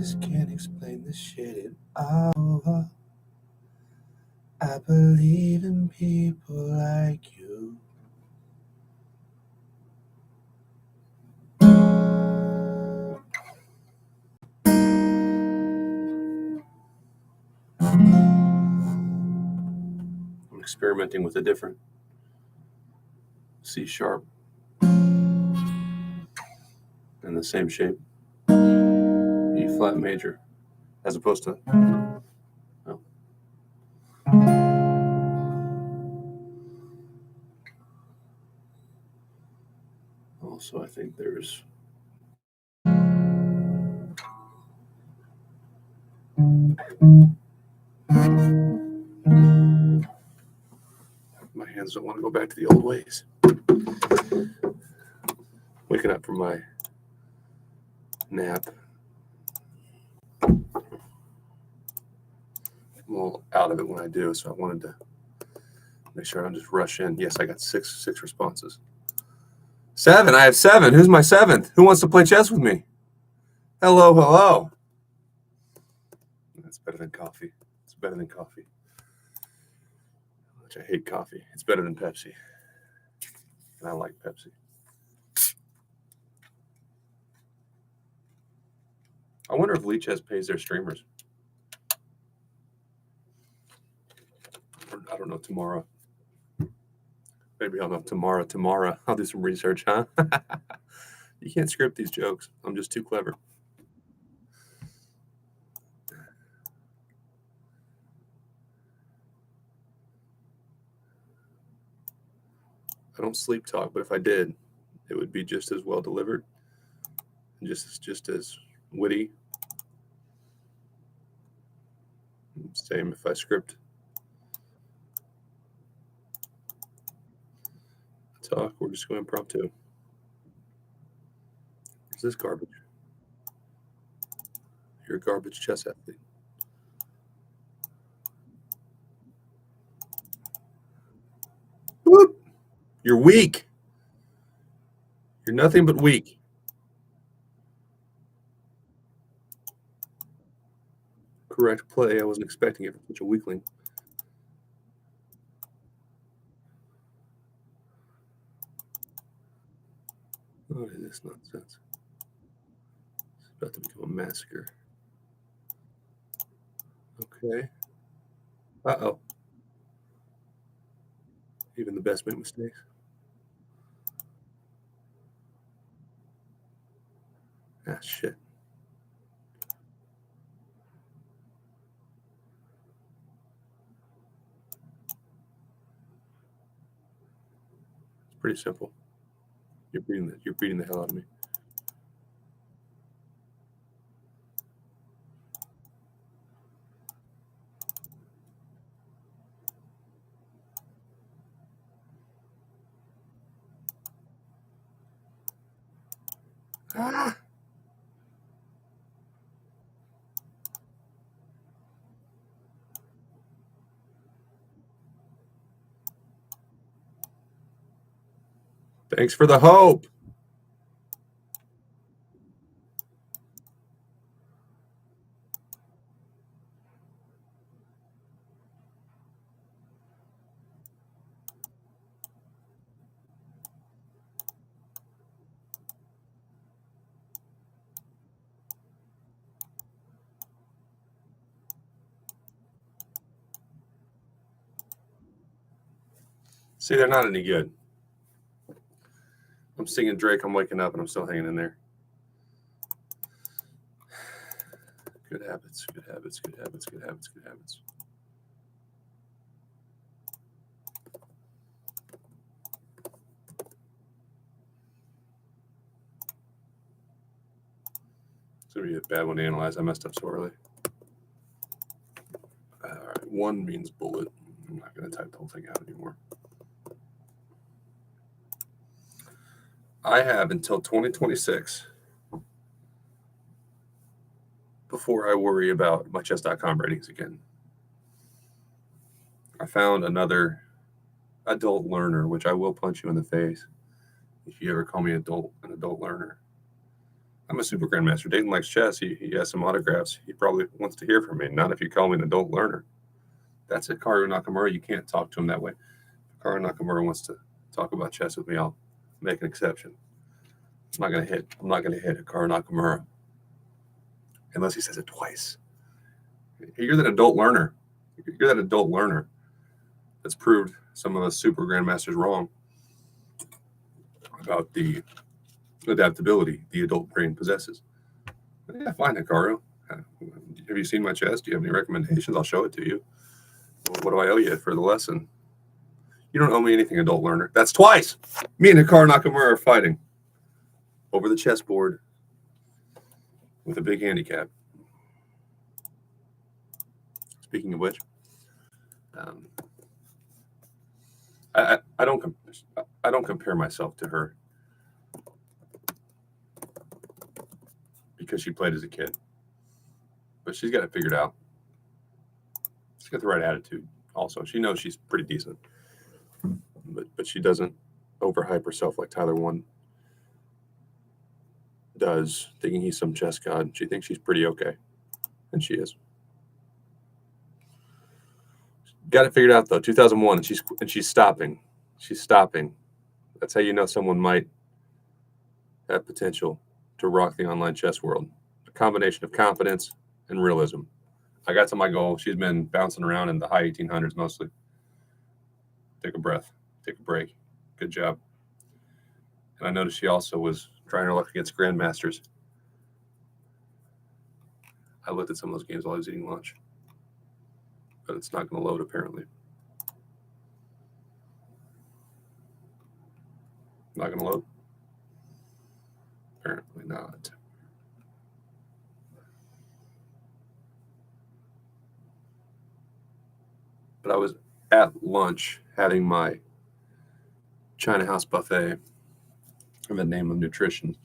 just can't explain this shit at all. I believe in people like you. I'm experimenting with a different C sharp in the same shape. E flat major, as opposed to. Oh. Also, I think there's. My hands don't want to go back to the old ways. Waking up from my nap. I'm a little out of it when I do, so I wanted to make sure I don't just rush in. Yes, I got six responses. 7. I have 7. Who's my 7th? Who wants to play chess with me? Hello, hello. That's better than coffee. It's better than coffee. Which I hate coffee. It's better than Pepsi. And I like Pepsi. I wonder if Leechess pays their streamers. I don't know tomorrow. Maybe I'll know tomorrow. I'll do some research, huh? You can't script these jokes. I'm just too clever. I don't sleep talk, but if I did, it would be just as well delivered, and just as witty. Same if I script talk, we're just going impromptu. Is this garbage? You're a garbage chess athlete. Whoop! You're weak. You're nothing but weak. Correct play. I wasn't expecting it from such a weakling. What is this nonsense? It's about to become a massacre. Okay. Uh-oh. Even the best make mistakes. Ah, shit. It's pretty simple. You're beating the hell out of me. Ah! Thanks for the hope. See, they're not any good. I'm singing Drake, I'm waking up, and I'm still hanging in there. Good habits, good habits, good habits, good habits, good habits. It's going to be a bad one to analyze. I messed up so early. All right, 1 means bullet. I'm not going to type the whole thing out anymore. I have until 2026 before I worry about my chess.com ratings again. I found another adult learner, which I will punch you in the face if you ever call me an adult learner. I'm a super grandmaster. Dayton likes chess. He has some autographs. He probably wants to hear from me. Not if you call me an adult learner. That's it, Karu Nakamura. You can't talk to him that way. If Karu Nakamura wants to talk about chess with me, I'll make an exception. I'm not gonna hit Karu Nakamura unless he says it twice. You're that adult learner. You're that adult learner that's proved some of us super grandmasters wrong about the adaptability the adult brain possesses. Yeah, fine, Hikaru. Have you seen my chess? Do you have any recommendations? I'll show it to you. What do I owe you for the lesson? You don't owe me anything, adult learner. That's twice. Me and Hikaru Nakamura are fighting over the chessboard with a big handicap. Speaking of which, I don't compare myself to her because she played as a kid, but she's got it figured out. She's got the right attitude. Also, she knows she's pretty decent, but she doesn't overhype herself like Tyler One does, thinking he's some chess god. She thinks she's pretty okay, and she is. Got it figured out though. 2001, and she's stopping. She's stopping. That's how you know someone might have potential to rock the online chess world. A combination of confidence and realism. I got to my goal. She's been bouncing around in the high 1800s mostly. Take a breath. Take a break. Good job. And I noticed she also was trying her luck against grandmasters. I looked at some of those games while I was eating lunch. But it's not going to load, apparently. Not going to load? Apparently not. But I was at lunch having my China House buffet in the name of nutrition.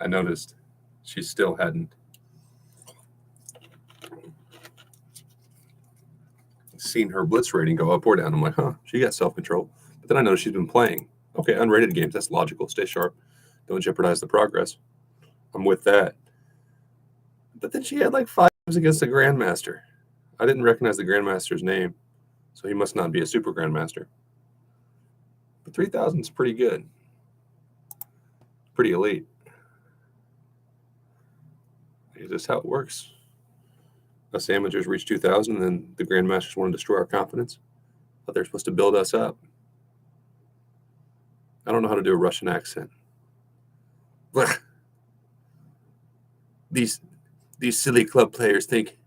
I noticed she still hadn't seen her blitz rating go up or down. I'm like, she got self-control. But then I noticed she's been playing. Okay, unrated games, that's logical. Stay sharp. Don't jeopardize the progress. I'm with that. But then she had like 5 games against a grandmaster. I didn't recognize the grandmaster's name, so he must not be a super grandmaster. But 3,000 is pretty good. Pretty elite. It's just how it works. Us amateurs reach 2,000, and then the grandmasters want to destroy our confidence. But they're supposed to build us up. I don't know how to do a Russian accent. These silly club players think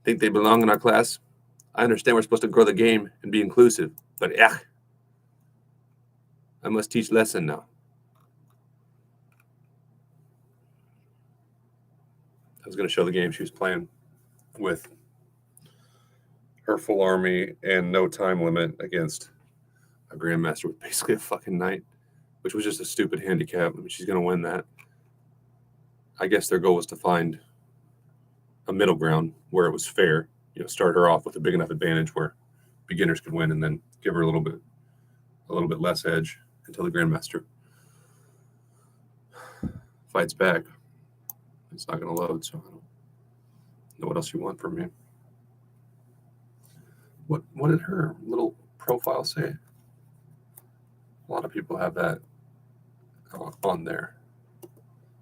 they belong in our class. I understand we're supposed to grow the game and be inclusive, but I must teach lesson now. I was going to show the game she was playing with her full army and no time limit against a grandmaster with basically a fucking knight, which was just a stupid handicap. I mean, she's going to win that. I guess their goal was to find a middle ground where it was fair. Start her off with a big enough advantage where beginners could win, and then give her a little bit less edge until the grandmaster fights back. It's not going to load, so I don't know what else you want from me. What did her little profile say? A lot of people have that on there.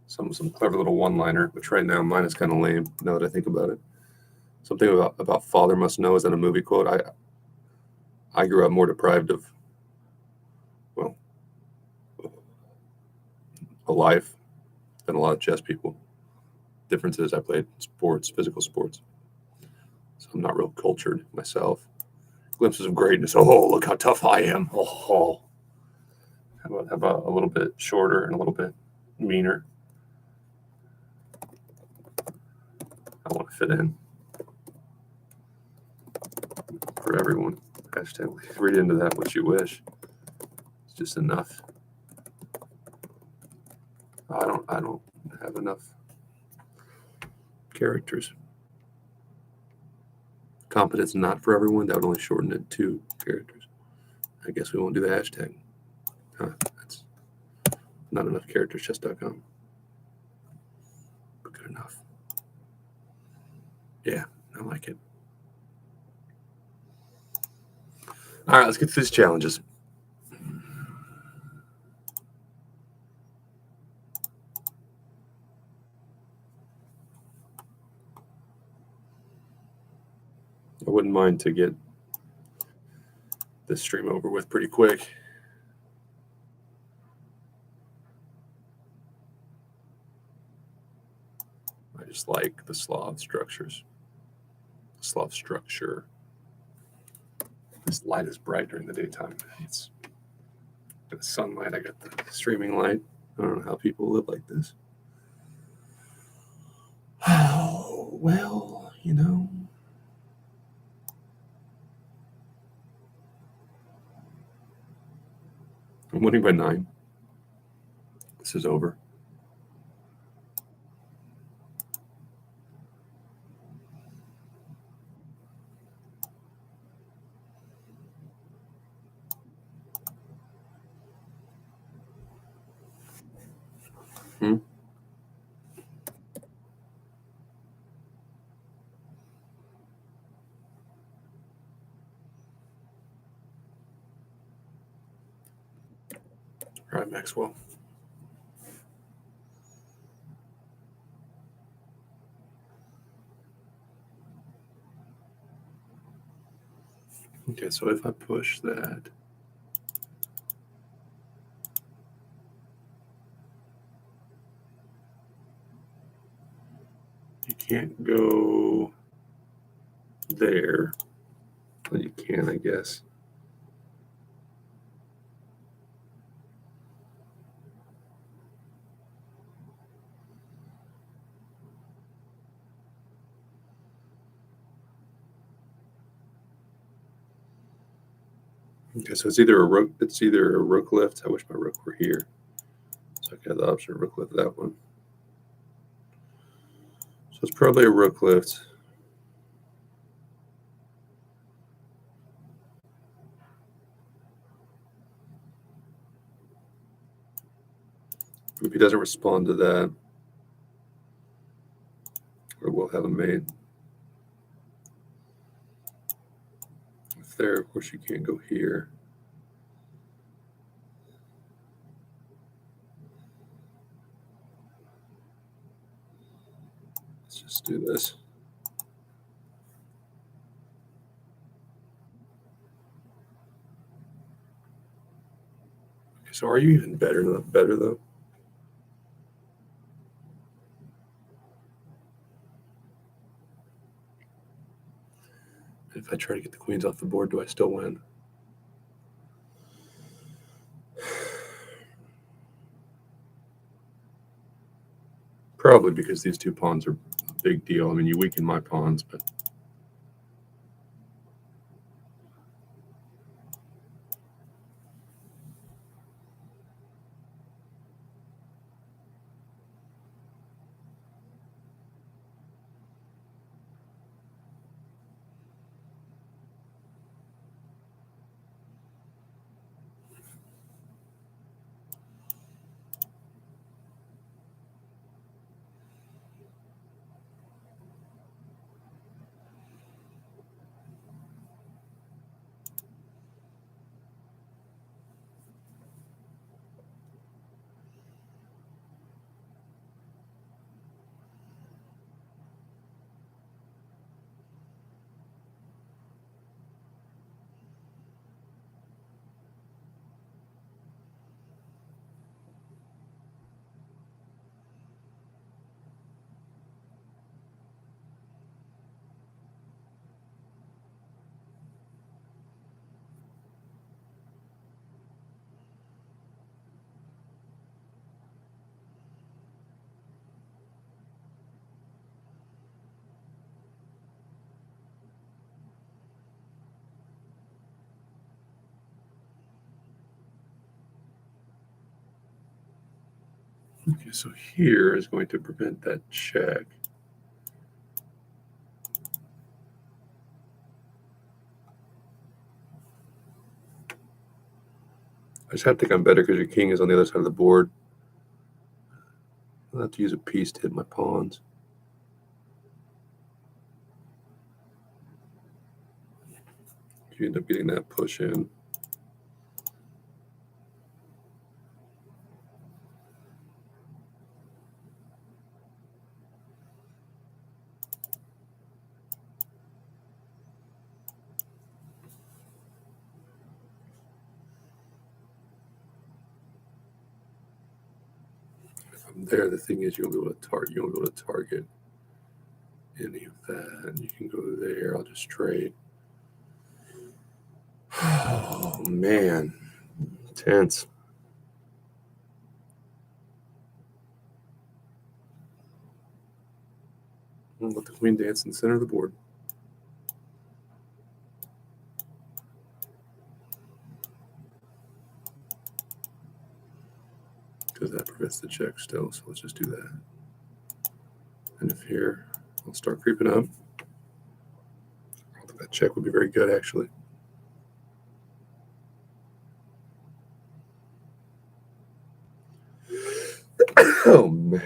Some clever little one-liner, which right now mine is kind of lame. Now that I think about it, something about father must know. Is that a movie quote? I grew up more deprived of, a life than a lot of chess people. Difference is I played sports, physical sports, so I'm not real cultured myself. Glimpses of greatness. Oh, look how tough I am. Oh. How about a little bit shorter and a little bit meaner? I want to fit in for everyone. Hashtag read into that what you wish. It's just enough. I don't have enough characters. Competence not for everyone. That would only shorten it 2 characters. I guess we won't do the hashtag. That's Not enough characters, chess.com. But good enough. Yeah, I like it. All right, let's get to these challenges. I wouldn't mind to get this stream over with pretty quick. I just like the Slav structures. Slav structure. This light is bright during the daytime. It's got the sunlight. I got the streaming light. I don't know how people live like this. Oh, well, you know. I'm winning by 9. This is over. Hmm? All right, Maxwell. Okay, so if I push that, you can't go there. Well, you can, I guess. Okay, so it's either a rook. It's either a rook lift. I wish my rook were here, so I could have the option of rook lift that one. So it's probably a rook lift. If he doesn't respond to that, or we'll have a mate. If there, of course, you can't go here. Let's just do this. Okay, so are you even better though? If I try to get the queens off the board, do I still win? Probably, because these two pawns are a big deal. I mean, you weaken my pawns, but okay, so here is going to prevent that check. I just have to think I'm better because your king is on the other side of the board. I'll have to use a piece to hit my pawns. You end up getting that push in. From there, the thing is, you won't be able to target any of that. And you can go there. I'll just trade. Oh man, tense. I'll let the queen dance in the center of the board. Because that prevents the check still, so let's just do that. And if here, I'll start creeping up. I don't think that check would be very good, actually. Oh, man.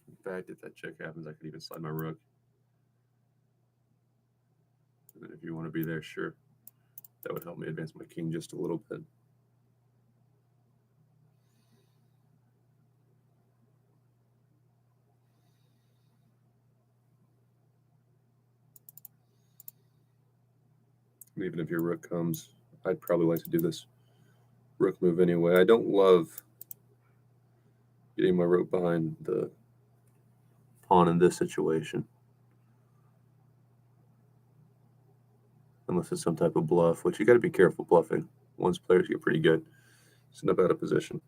In fact, if that check happens, I could even slide my rook. And then if you want to be there, sure. That would help me advance my king just a little bit. And even if your rook comes, I'd probably like to do this rook move anyway. I don't love getting my rook behind the pawn in this situation. Unless it's some type of bluff, which you got to be careful bluffing. Once players get pretty good, it's enough out of position.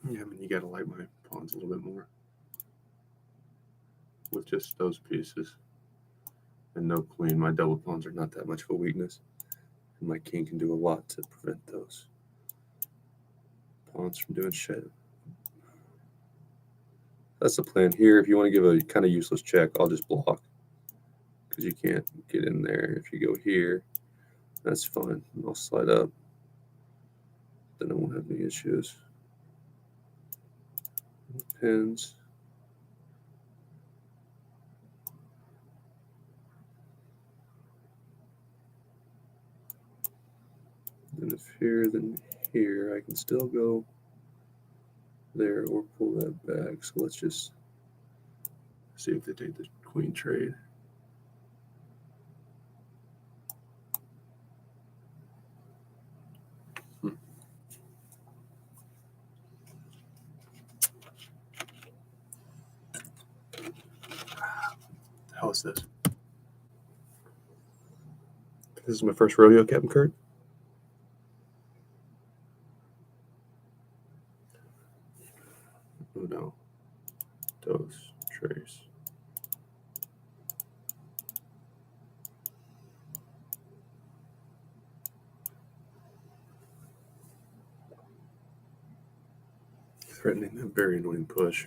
Yeah, I mean, you got to like my pawns a little bit more. With just those pieces and no queen, my double pawns are not that much of a weakness. And my king can do a lot to prevent those pawns from doing shit. That's the plan here. If you want to give a kind of useless check, I'll just block. Because you can't get in there. If you go here, that's fine. I'll slide up. Then I won't have any issues. Pins. Then if here, then here, I can still go there or pull that back. So let's just see if they take the queen trade. How is this? This is my first rodeo, Captain Kurt. Oh no. Those trays. Threatening a very annoying push.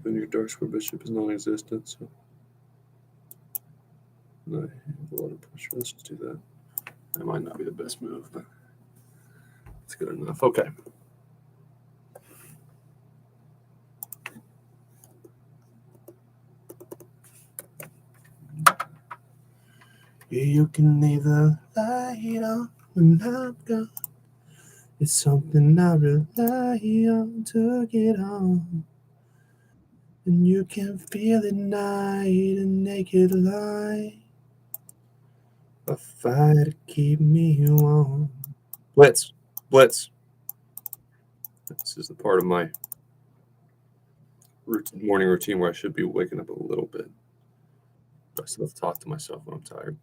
And your dark square bishop is non-existent, so I have a lot of pressure. Let's just do that. That might not be the best move, but it's good enough. Okay. You can leave the light on when I'm gone. It's something I rely on to get on. And you can feel it night and naked light. A fire to keep me warm. Blitz. Blitz. This is the part of my morning routine where I should be waking up a little bit. But I still have to talk to myself when I'm tired.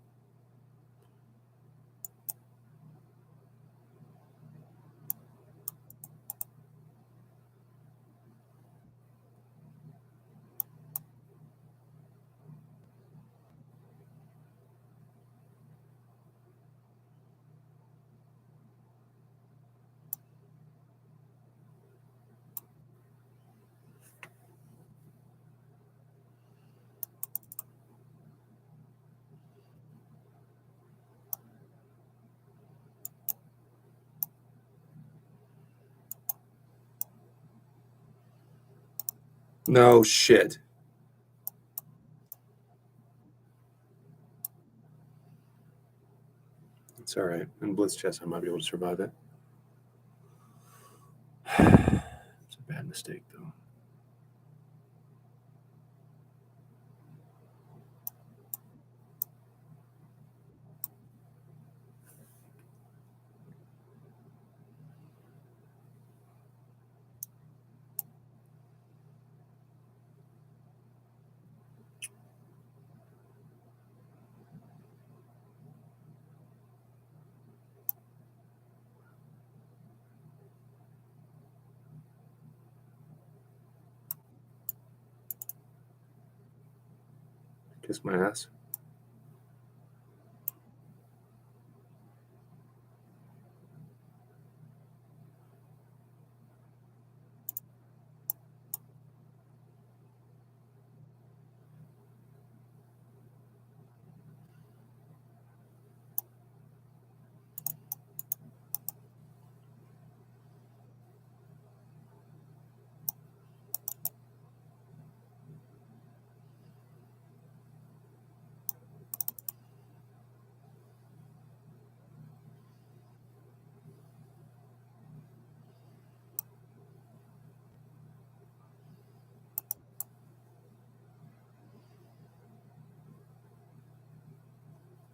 No shit. It's all right. In blitz chess, I might be able to survive it. It's a bad mistake, though. Kiss my ass.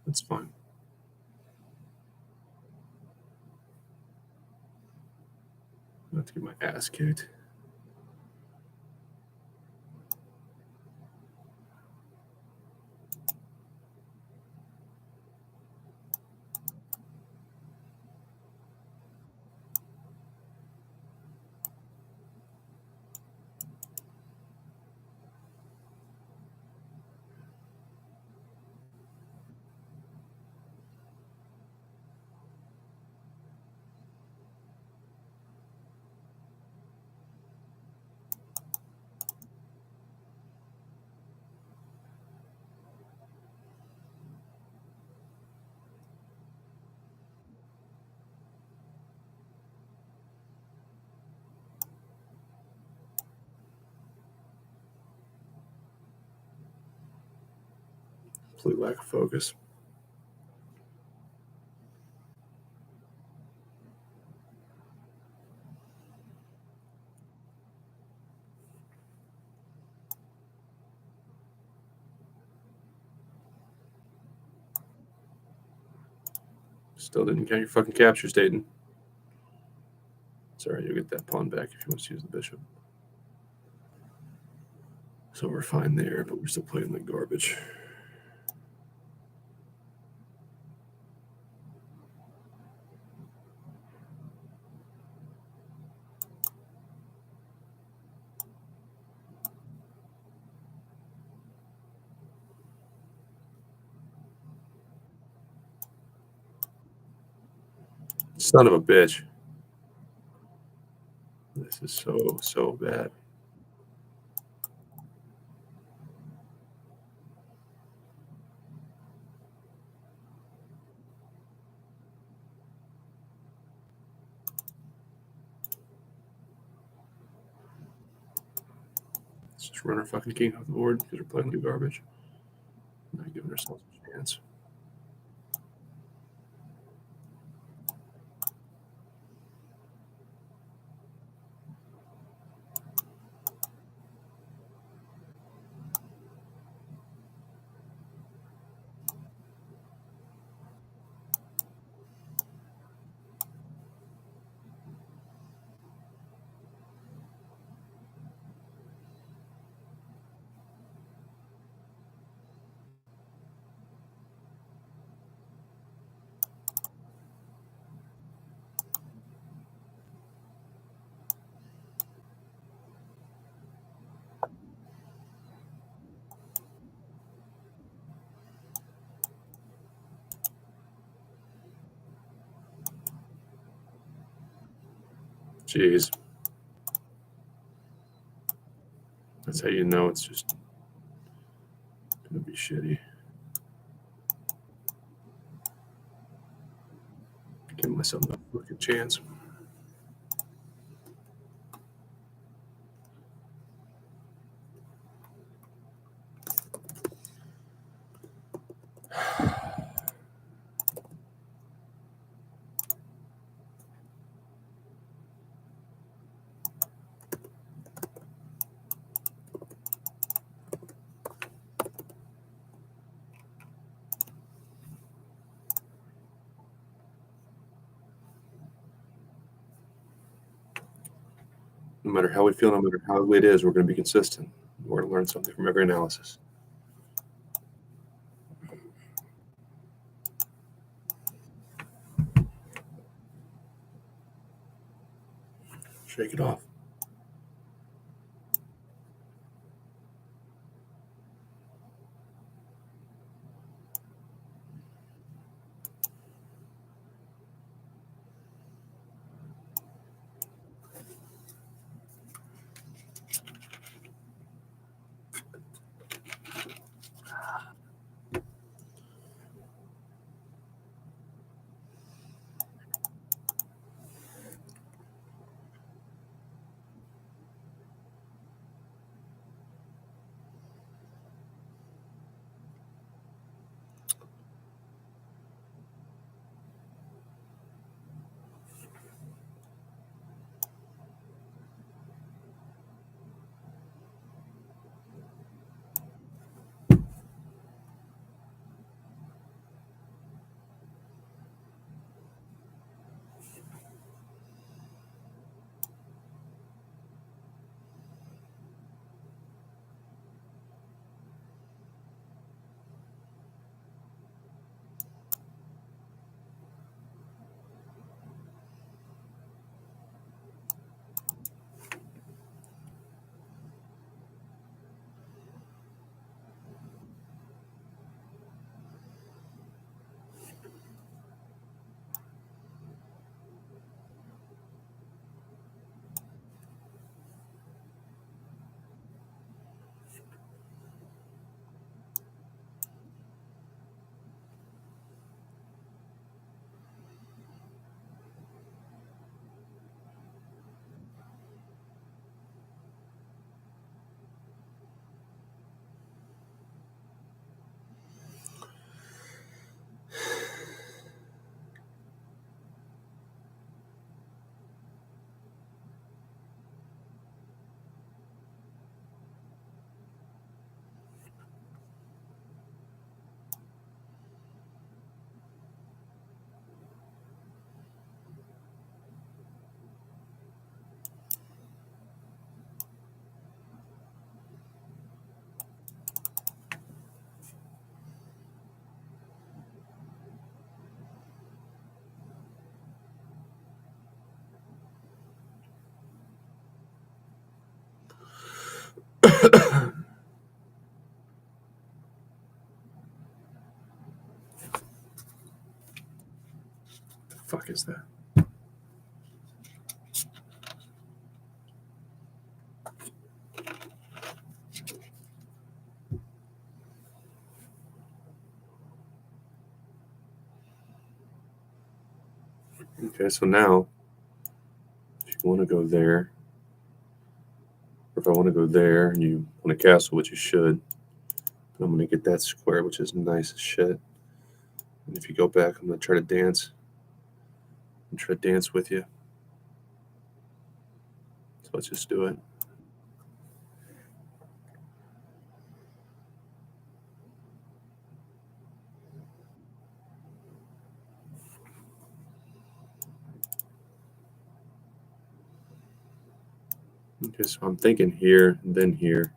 That's fine. I have to get my ass kicked. Complete lack of focus. Still didn't count your fucking captures, Dayton. It's all right. You'll get that pawn back if you want to use the bishop. So we're fine there, but we're still playing like garbage. Son of a bitch. This is so bad. Let's just run our fucking king off the board because we're playing like garbage. Not giving ourselves a chance. Jeez. That's how you know it's just going to be shitty. Give myself a fucking chance. No matter how we feel, no matter how it is, we're going to be consistent. We're going to learn something from every analysis. Shake it off. The fuck is that? Okay, so now, if you want to go there, or if I want to go there and you want a castle, which you should, I'm going to get that square, which is nice as shit. And if you go back, I'm going to try to dance. And try to dance with you. So let's just do it. Okay, so I'm thinking here, and then here.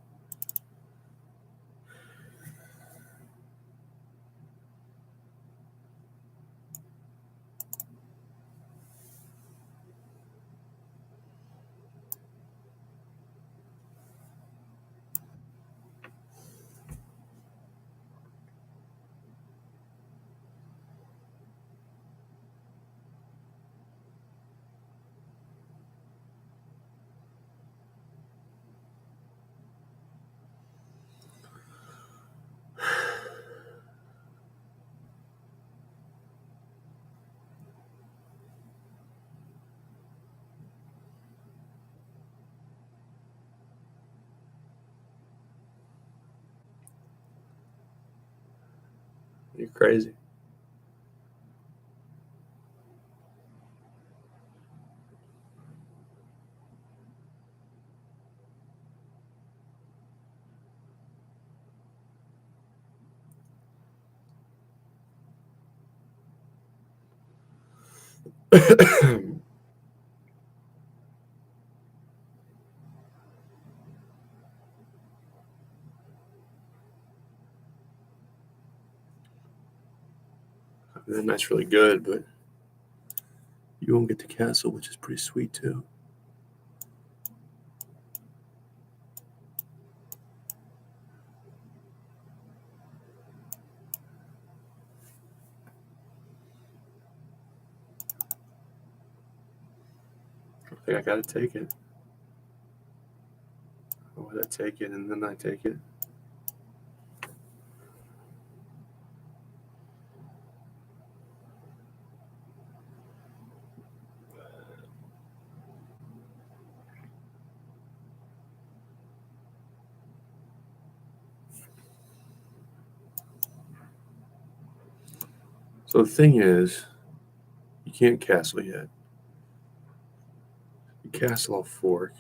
You're crazy. That knight's really good, but you won't get to castle, which is pretty sweet too. I think I gotta take it. Or would I take it and then I take it? So the thing is, you can't castle yet. You castle off fork.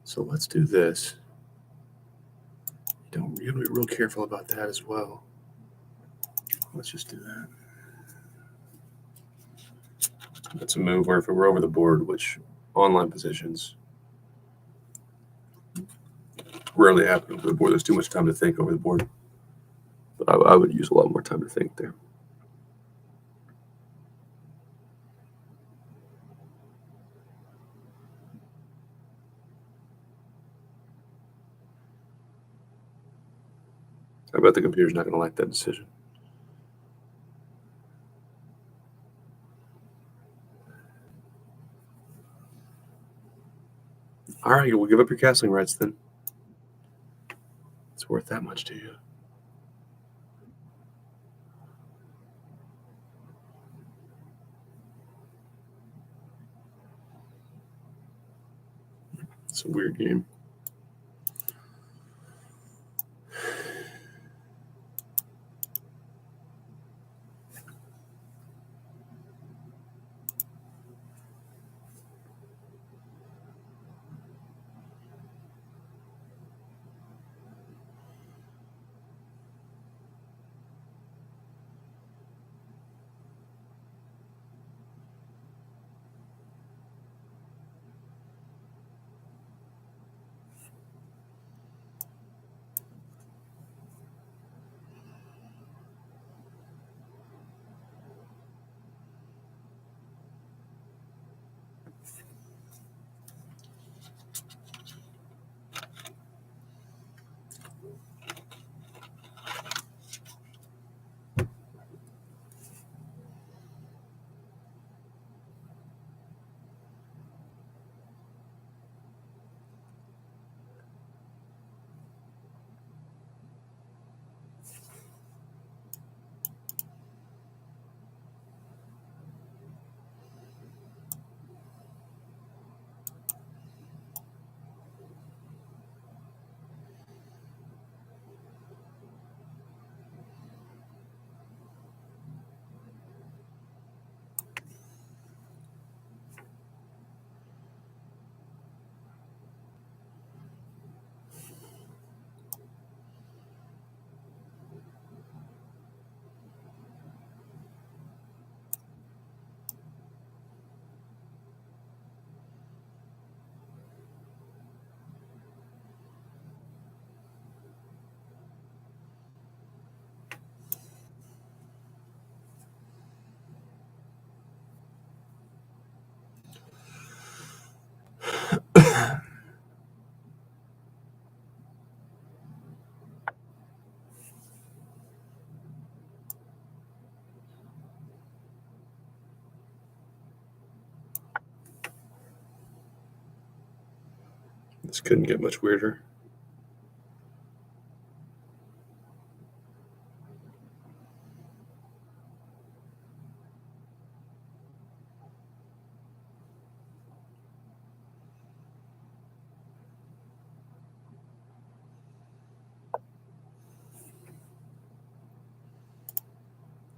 So let's do this. You gotta be real careful about that as well. Let's just do that. That's a move where if we're over the board, which online positions rarely happen over the board. There's too much time to think over the board. But I would use a lot more time to think there. I bet the computer's not going to like that decision. All right, we'll give up your castling rights then. It's worth that much to you. It's a weird game. This couldn't get much weirder.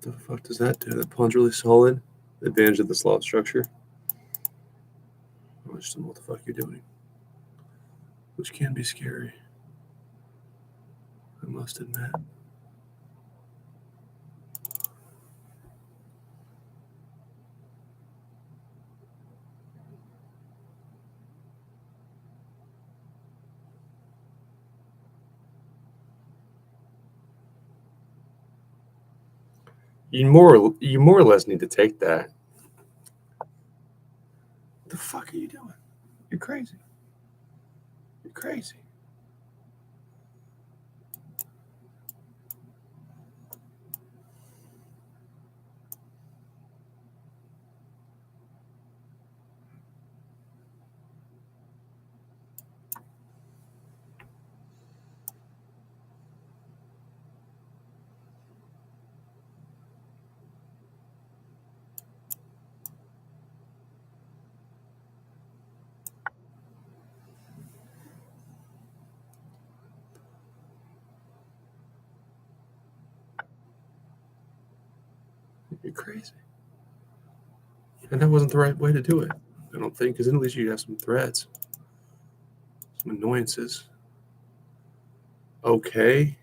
What the fuck does that do? That pawn's really solid. Advantage of the slot structure. I just don't know what the fuck you're doing. Which can be scary, I must admit. You more or less need to take that. What the fuck are you doing? You're crazy. You're crazy. You're crazy. And that wasn't the right way to do it, I don't think, because then at least you have some threats, some annoyances. Okay.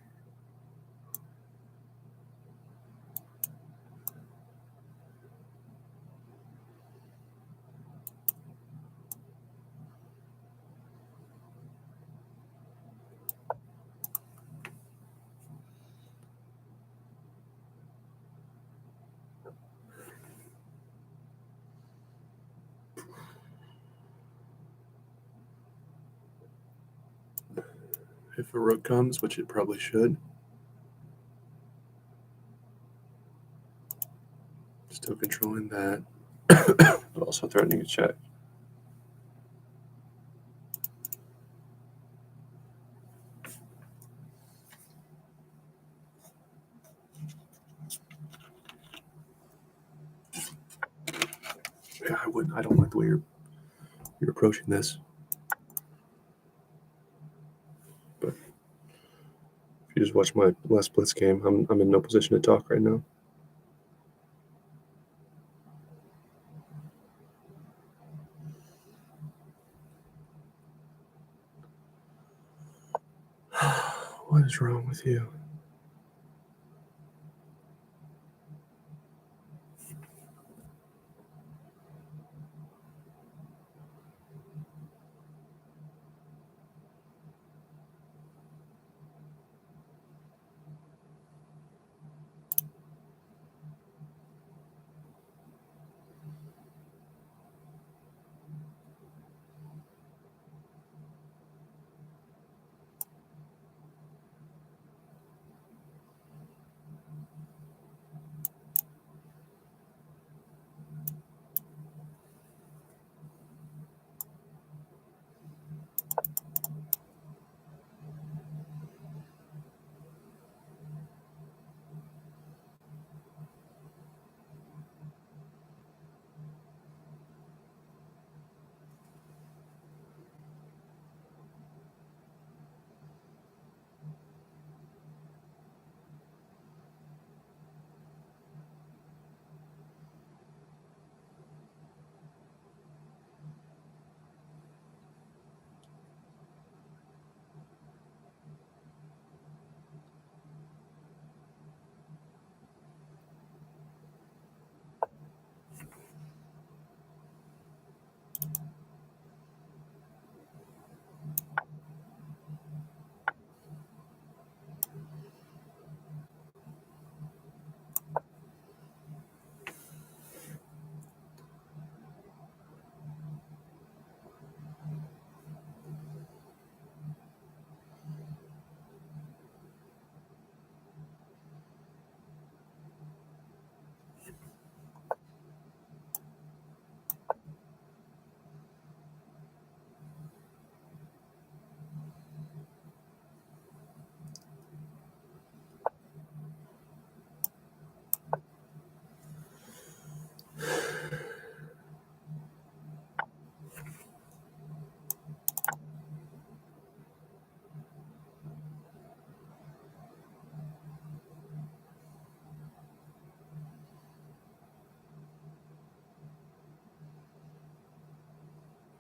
If a rook comes, which it probably should. Still controlling that, but also threatening a check. Yeah, I don't like the way you're approaching this. But if you just watch my last blitz game, I'm in no position to talk right now. What is wrong with you?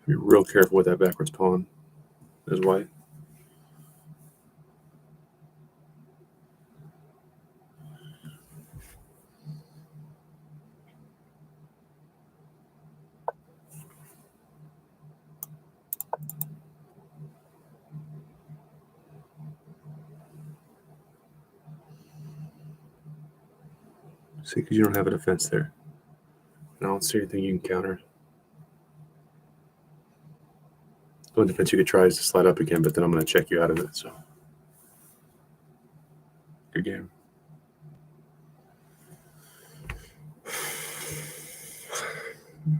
Be real careful with that backwards pawn. There's white. See, because you don't have a defense there. I don't see anything you can counter. The only defense you could try is to slide up again, but then I'm going to check you out of it. So, good game.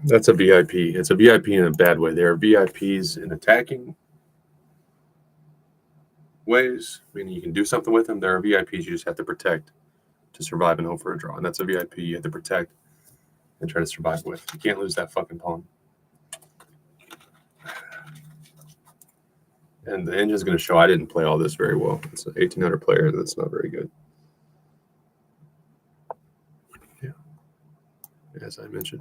That's a VIP. It's a VIP in a bad way. There are VIPs in attacking ways, meaning you can do something with them. There are VIPs you just have to protect to survive and hope for a draw. And that's a VIP you have to protect and try to survive with. You can't lose that fucking pawn. And the engine's going to show I didn't play all this very well. It's an 1800 player. That's not very good. Yeah. As I mentioned.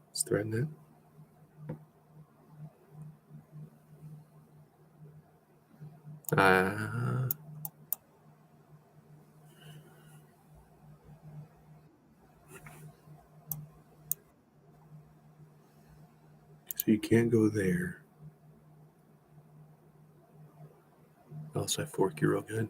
Let's threaten it. So you can't go there. Also, I fork you real good.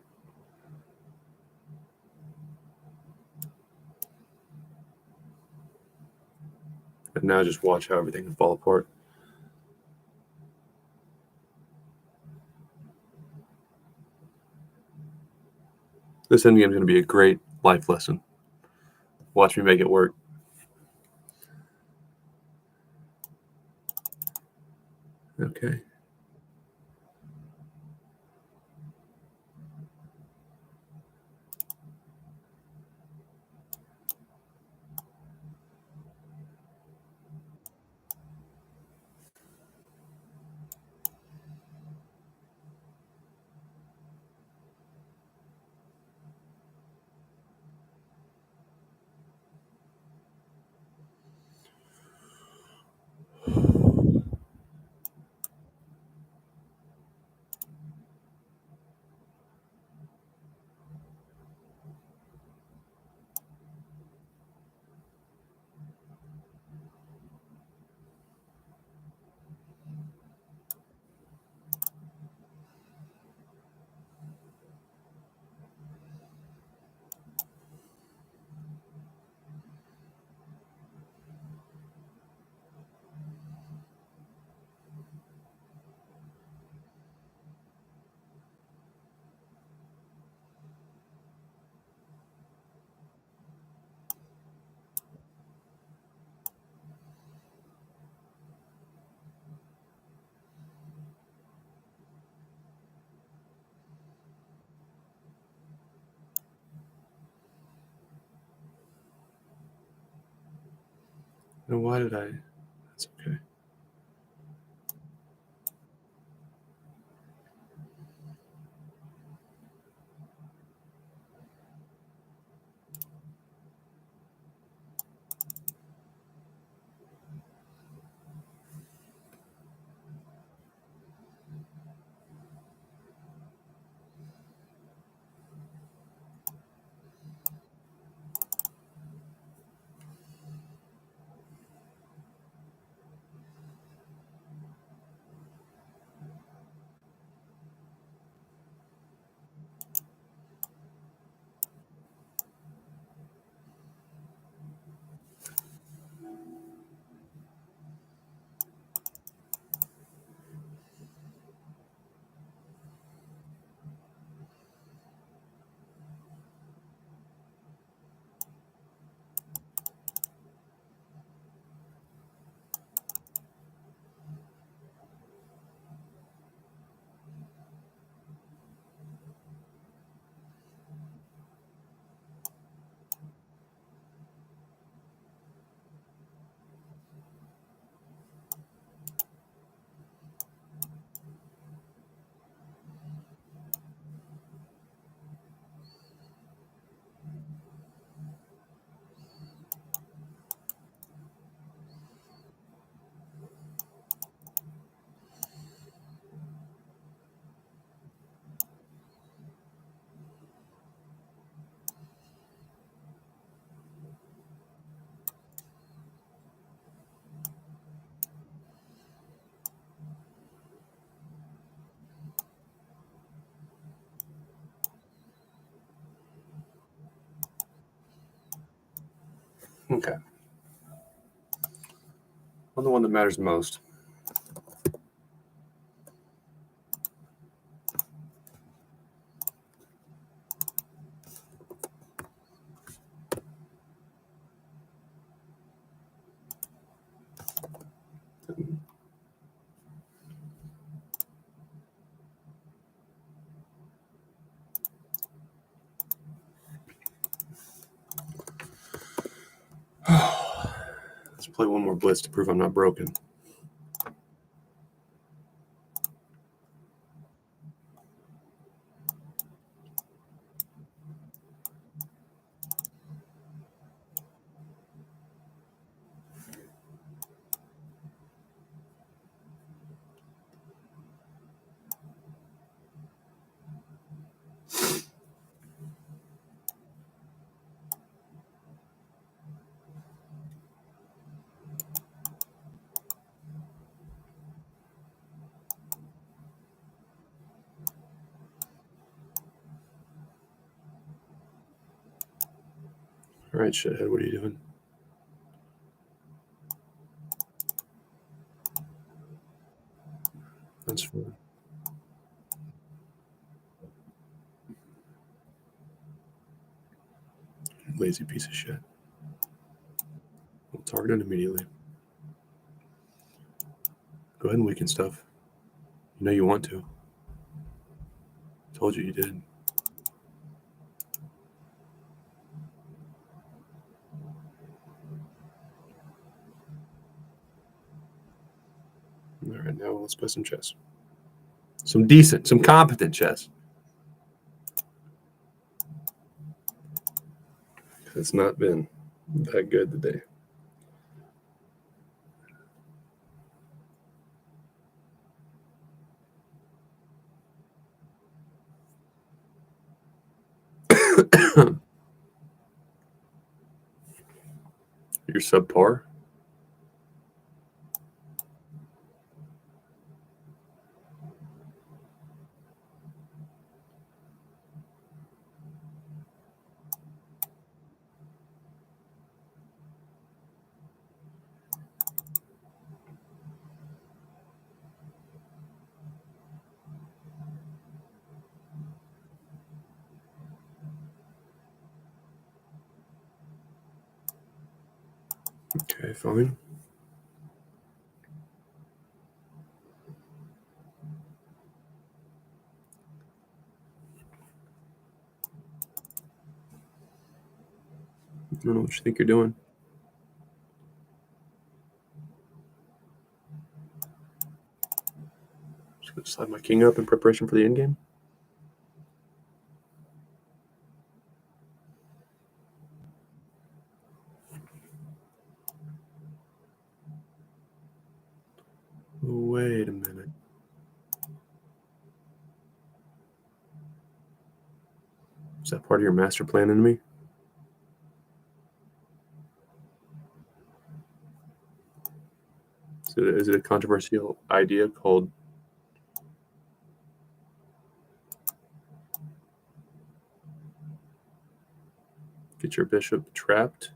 And now just watch how everything can fall apart. This endgame is going to be a great life lesson. Watch me make it work. Okay. Now, why did I? That's okay. Okay. On the one that matters most. Let's play one more blitz to prove I'm not broken. All right, shithead, what are you doing? That's fine. Lazy piece of shit. We'll target it immediately. Go ahead and weaken stuff. You know you want to. Told you you did. All right, now let's play some chess. Some decent, some competent chess. It's not been that good today. You're subpar. Okay, fine. I don't know what you think you're doing. Just gonna slide my king up in preparation for the endgame. Wait a minute. Is that part of your master plan into me? Is it a controversial idea called get your bishop trapped?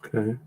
Okay.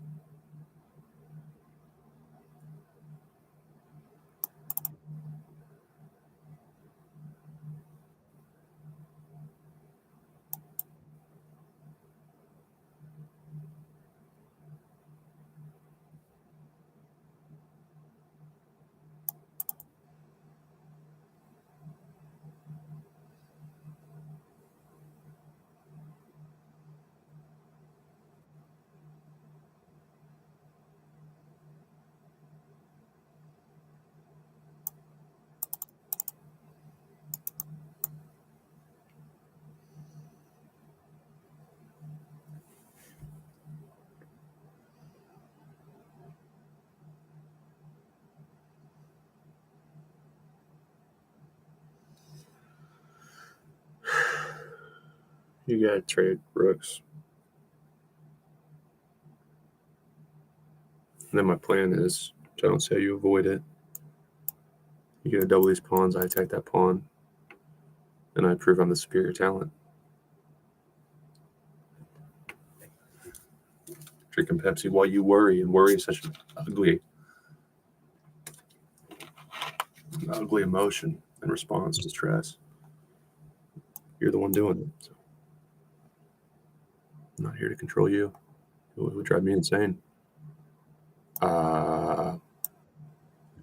You got to trade rooks. And then my plan is, which I don't say you avoid it. You get to double these pawns, I attack that pawn, and I prove I'm the superior talent. Drinking Pepsi while you worry, and worry is such an ugly emotion in response to stress. You're the one doing it. So I'm not here to control you. It would drive me insane. If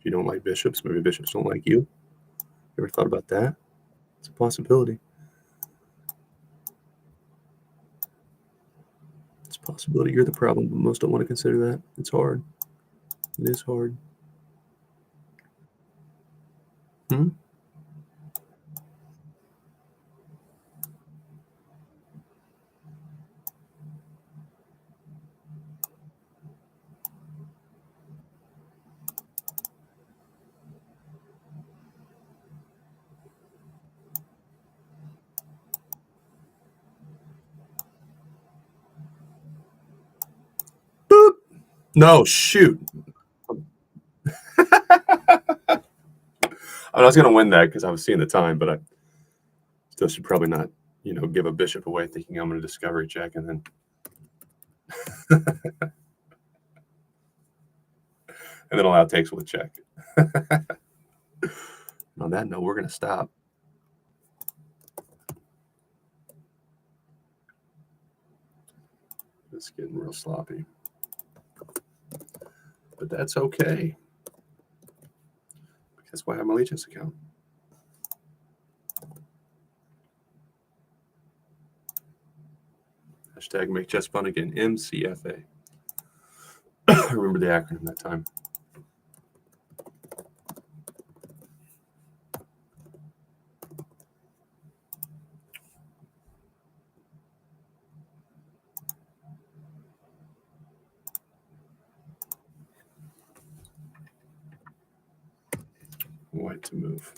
you don't like bishops, maybe bishops don't like you. You ever thought about that? It's a possibility. It's a possibility you're the problem, but most don't want to consider that. It's hard. It is hard. Hmm? Boop! No, shoot. I was going to win that because I was seeing the time, but I still should probably not, give a bishop away thinking I'm going to discovery check and then. And then allow takes with a check. On that note, we're going to stop. It's getting real sloppy. But that's okay. Because why I have my allegiance account. Hashtag make chess fun again. MCFA. I remember the acronym that time. White to move.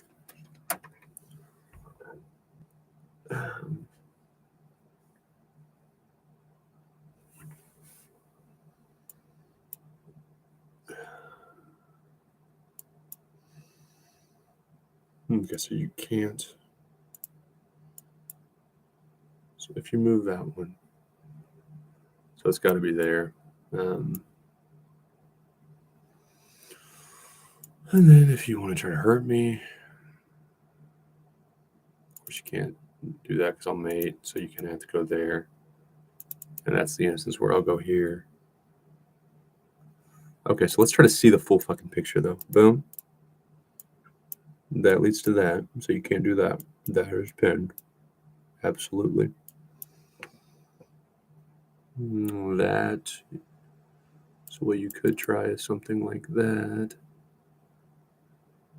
Okay, so you can't. So if you move that one, so it's got to be there. And then if you want to try to hurt me, of course you can't do that because I'll mate, so you kind of have to go there. And that's the instance where I'll go here. Okay, so let's try to see the full fucking picture, though. Boom. That leads to that, so you can't do that. That is pinned. Absolutely. That. So what you could try is something like that.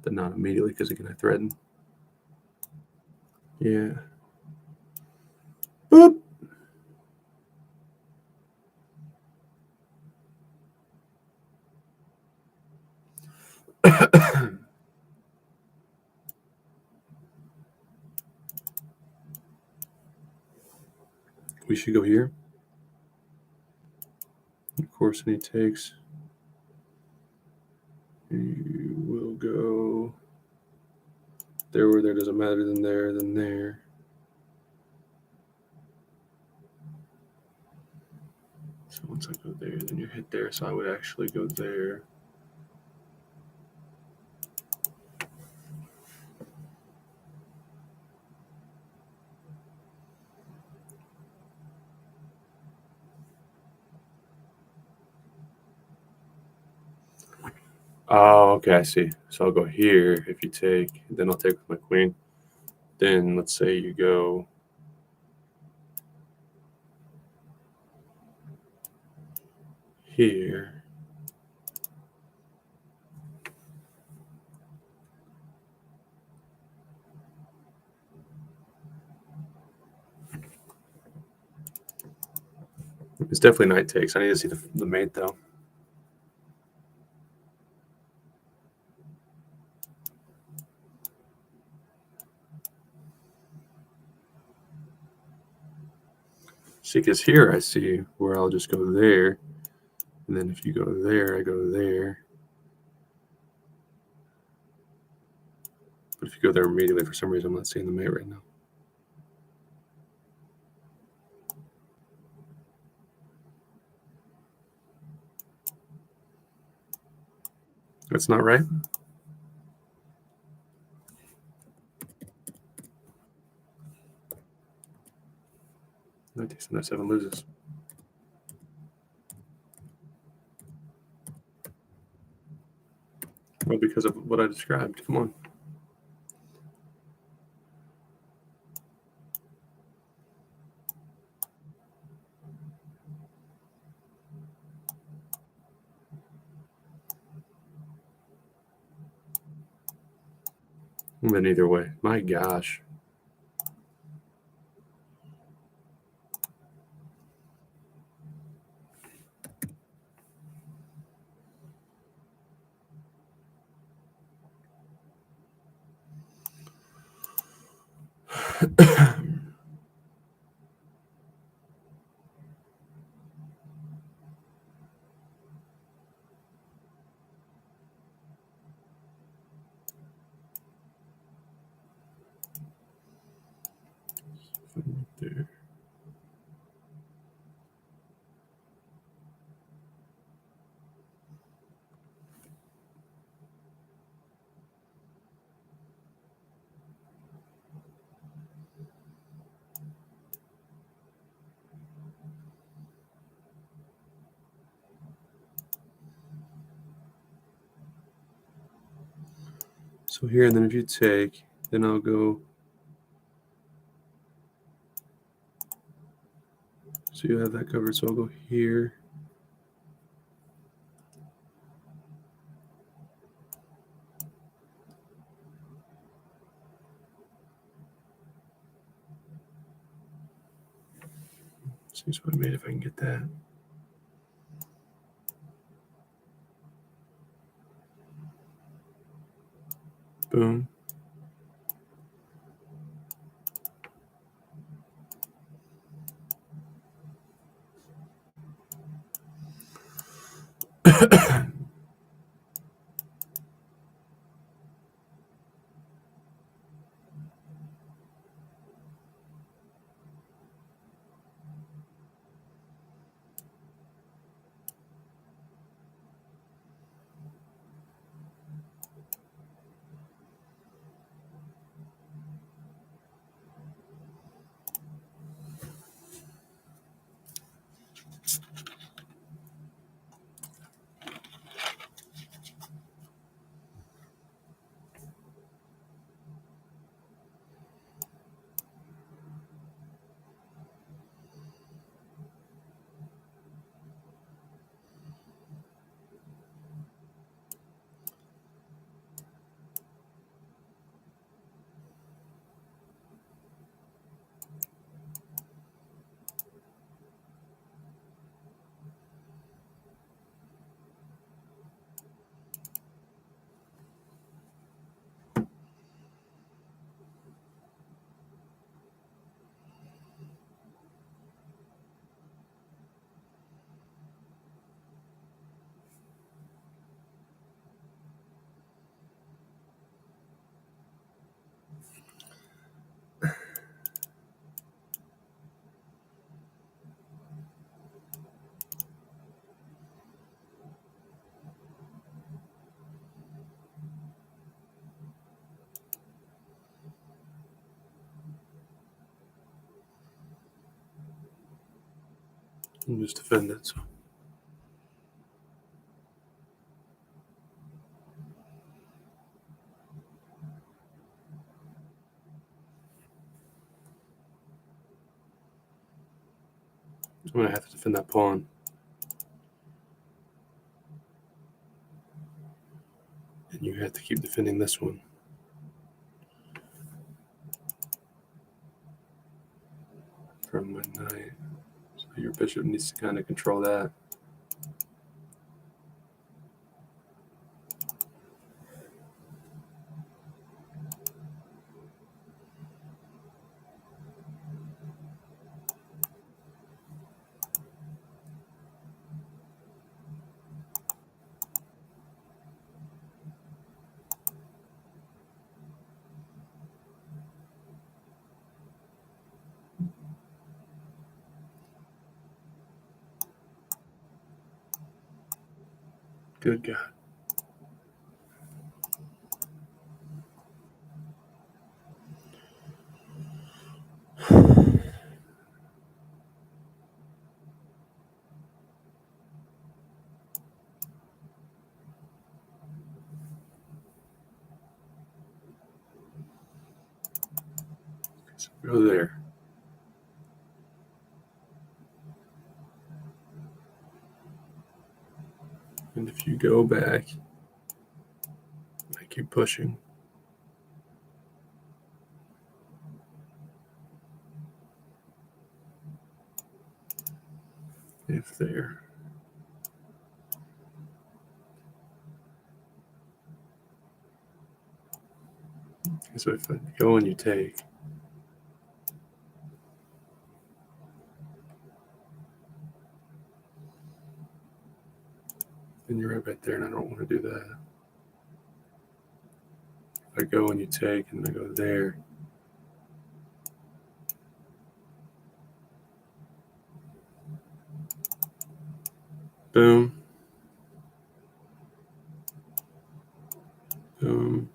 But not immediately, because again, I threaten. Yeah. Boop. We should go here. Of course, and he takes. You will go there where there doesn't matter, then there, then there. So once I go there, then you hit there. So I would actually go there. Oh, okay, I see. So I'll go here if you take, then I'll take with my queen. Then let's say you go here. It's definitely knight takes. I need to see the mate, though. See, because here I see where I'll just go there, and then if you go there, I go there. But if you go there immediately, for some reason, I'm not seeing the mate right now. That's not right. Knight takes the Knight 7 loses. Well, because of what I described. Come on. But either way, my gosh. There. So here, and then if you take, then I'll go. So you have that covered. So I'll go here. Seems what I made if I can get that. Boom. And just defend it. So. I'm going to have to defend that pawn. And you have to keep defending this one. From my knight. So your bishop needs to kind of control that. Good God. So go there. And if you go back, I keep pushing. If there. So if I go and you take, then you're right there, and I don't want to do that. If I go and you take, and I go there, boom, boom.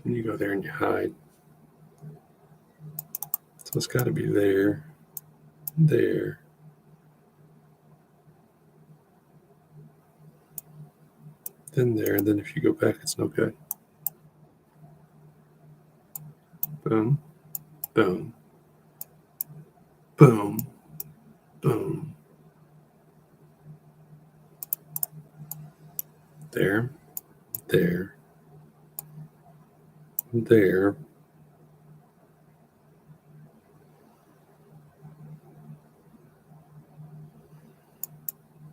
And you go there and you hide. So it's got to be there, there. Then there, and then if you go back, it's no good. Boom, boom, boom, boom. There, there, there.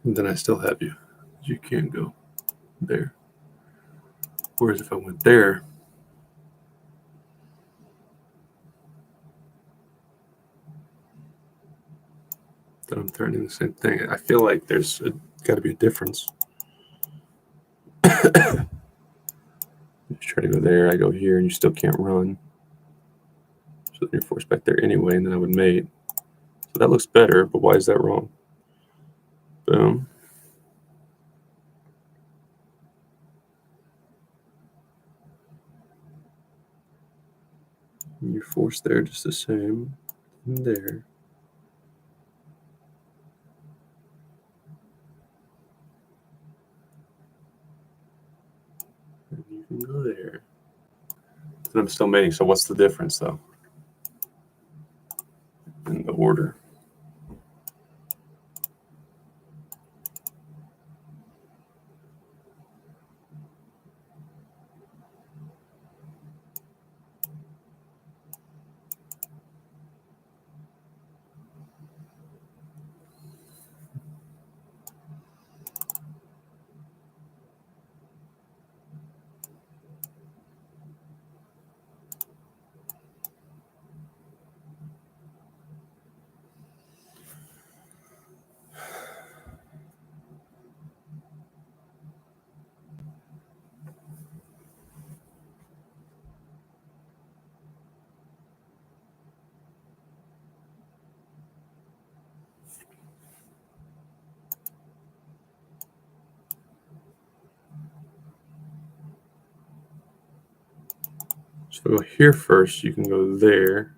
And then I still have you. You can't go there. Whereas if I went there, then I'm threatening the same thing. I feel like there's got to be a difference. You try to go there, I go here, and you still can't run. So then you're forced back there anyway, and then I would mate. So that looks better, but why is that wrong? Boom. And you're forced there just the same. And there. And you can go there. And I'm still mating, so what's the difference, though? In the order. So if I go here first, you can go there.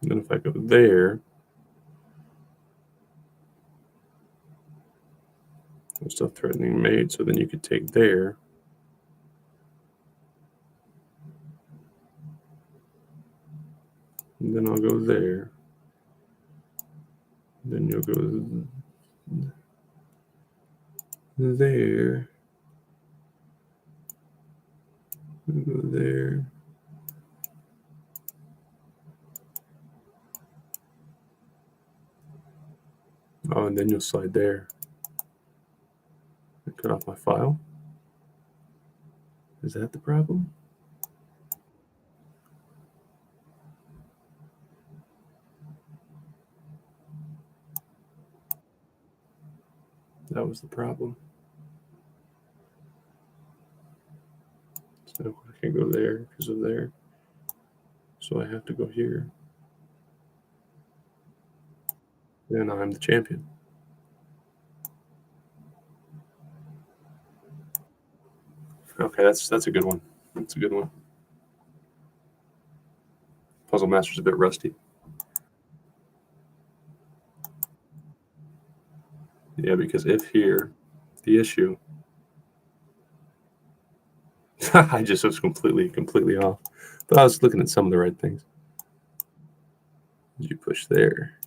And then if I go there, I'm still threatening mate, so then you could take there. And then I'll go there. Then you'll go there. Go there. Oh, and then you'll slide there. Cut off my file. Is that the problem? That was the problem. So I can't go there because of there. So I have to go here. And I'm the champion. Okay, that's a good one. That's a good one. Puzzle Master's a bit rusty. Yeah, because if here, the issue. I just was completely off. But I was looking at some of the right things. You push there.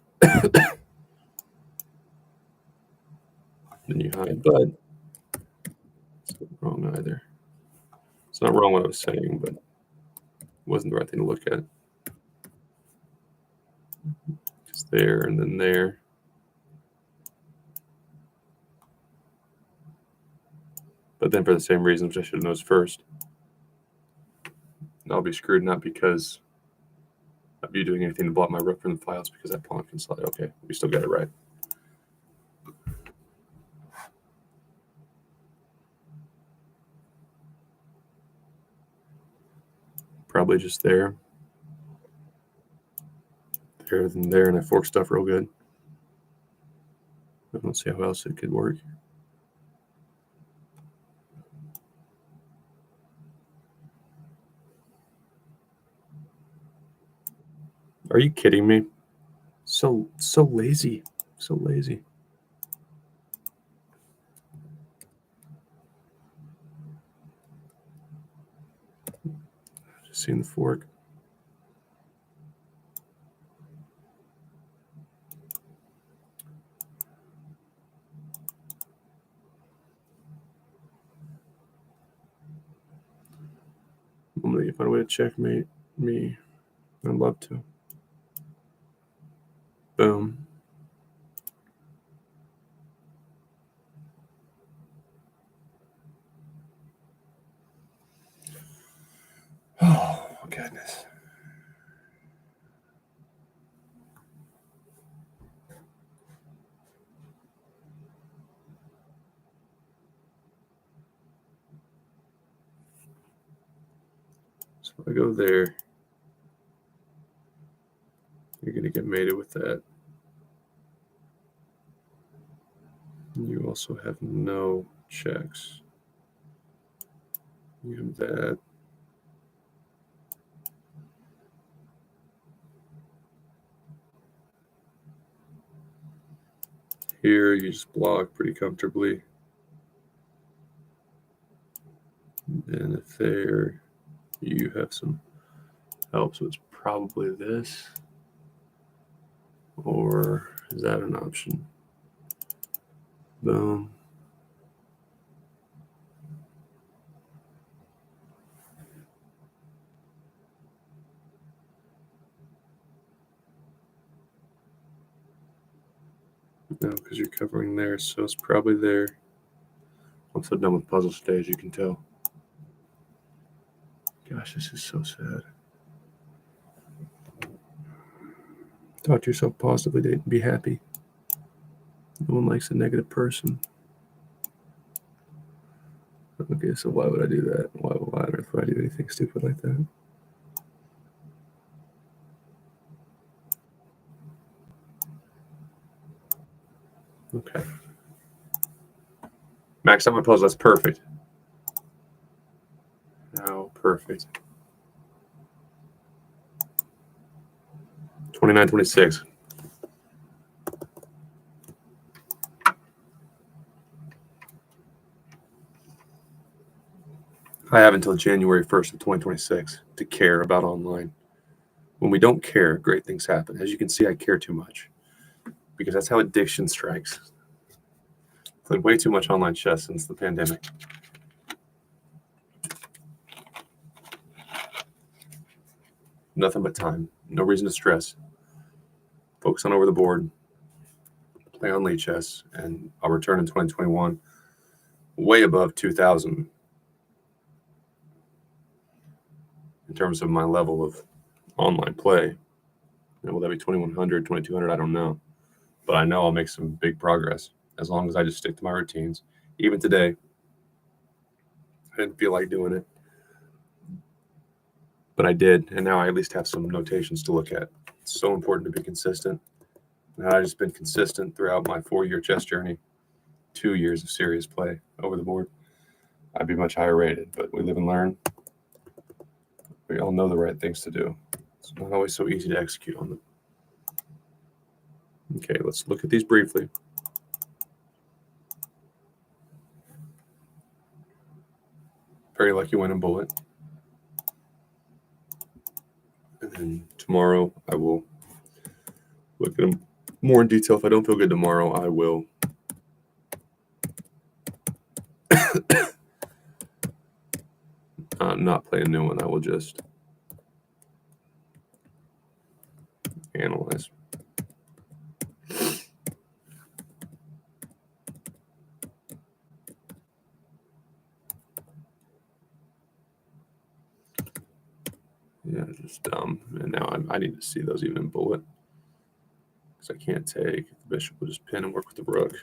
Then you hide, but it's not wrong either. It's not wrong what I was saying, but it wasn't the right thing to look at. It's there and then there. But then for the same reason, which I should have noticed first, I'll be screwed not because of you doing anything to block my rook from the files, because that pawn can slide. Okay, we still got it right. Probably just there, then there, and I fork stuff real good. I don't see how else it could work. Are you kidding me? So lazy. So lazy. Just seeing the fork. I'm gonna find a way to checkmate me. I'd love to. Boom. Oh, goodness. So if I go there, you're going to get mated with that. You also have no checks. You have that. Here, you just block pretty comfortably. And if there, you have some help. So it's probably this. Or is that an option? Boom. No, because you're covering there, so it's probably there. I'm so done with puzzle stage, you can tell. Gosh, this is so sad. Talk to yourself positively, be happy. No one likes a negative person. Okay, so why would I do that? Why on earth would I do anything stupid like that? Okay. Max out my puzzle, that's perfect. Now, perfect. 29-26. I have until January 1st of 2026 to care about online. When we don't care, great things happen. As you can see, I care too much because that's how addiction strikes. Played way too much online chess since the pandemic. Nothing but time. No reason to stress. Focus on over the board. Play on late chess, and I'll return in 2021 way above 2,000 in terms of my level of online play. Will that be 2,100, 2,200? I don't know. But I know I'll make some big progress as long as I just stick to my routines. Even today, I didn't feel like doing it, but I did. And now I at least have some notations to look at. It's so important to be consistent. And I've just been consistent throughout my 4-year chess journey, 2 years of serious play over the board. I'd be much higher rated, but we live and learn. We all know the right things to do. It's not always so easy to execute on them. Okay, let's look at these briefly. Very lucky winning bullet. And then tomorrow I will look at them more in detail. If I don't feel good tomorrow, I will not play a new one. I will just analyze. Yeah, just dumb. And now I need to see those even in bullet. Because I can't take. The bishop will just pin and work with the rook.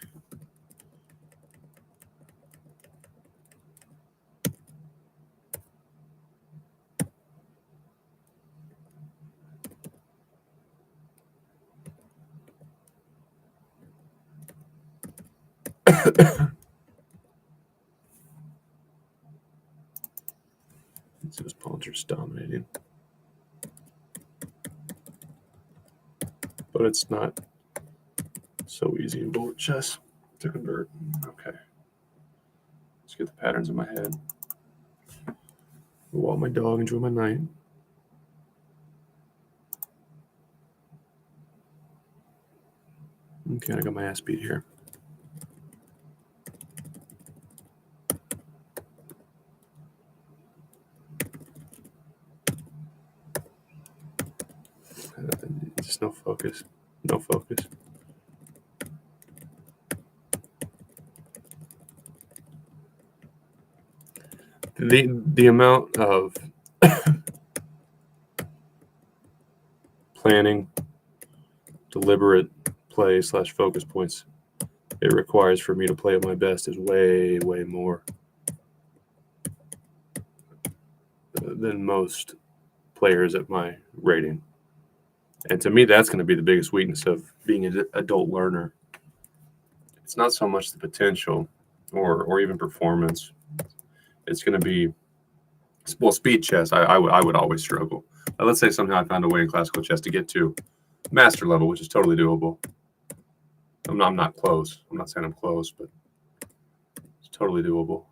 Those pawns are just dominating. But it's not so easy in bullet chess to convert. Okay. Let's get the patterns in my head. Walk my dog, enjoy my night. Okay, I got my ass beat here. Just no focus. No focus. The amount of planning, deliberate play / focus points it requires for me to play at my best is way, way more than most players at my rating. And to me, that's going to be the biggest weakness of being an adult learner. It's not so much the potential or even performance. It's going to be, well, speed chess. I would always struggle. Let's say somehow I found a way in classical chess to get to master level, which is totally doable. I'm not close. I'm not saying I'm close, but it's totally doable.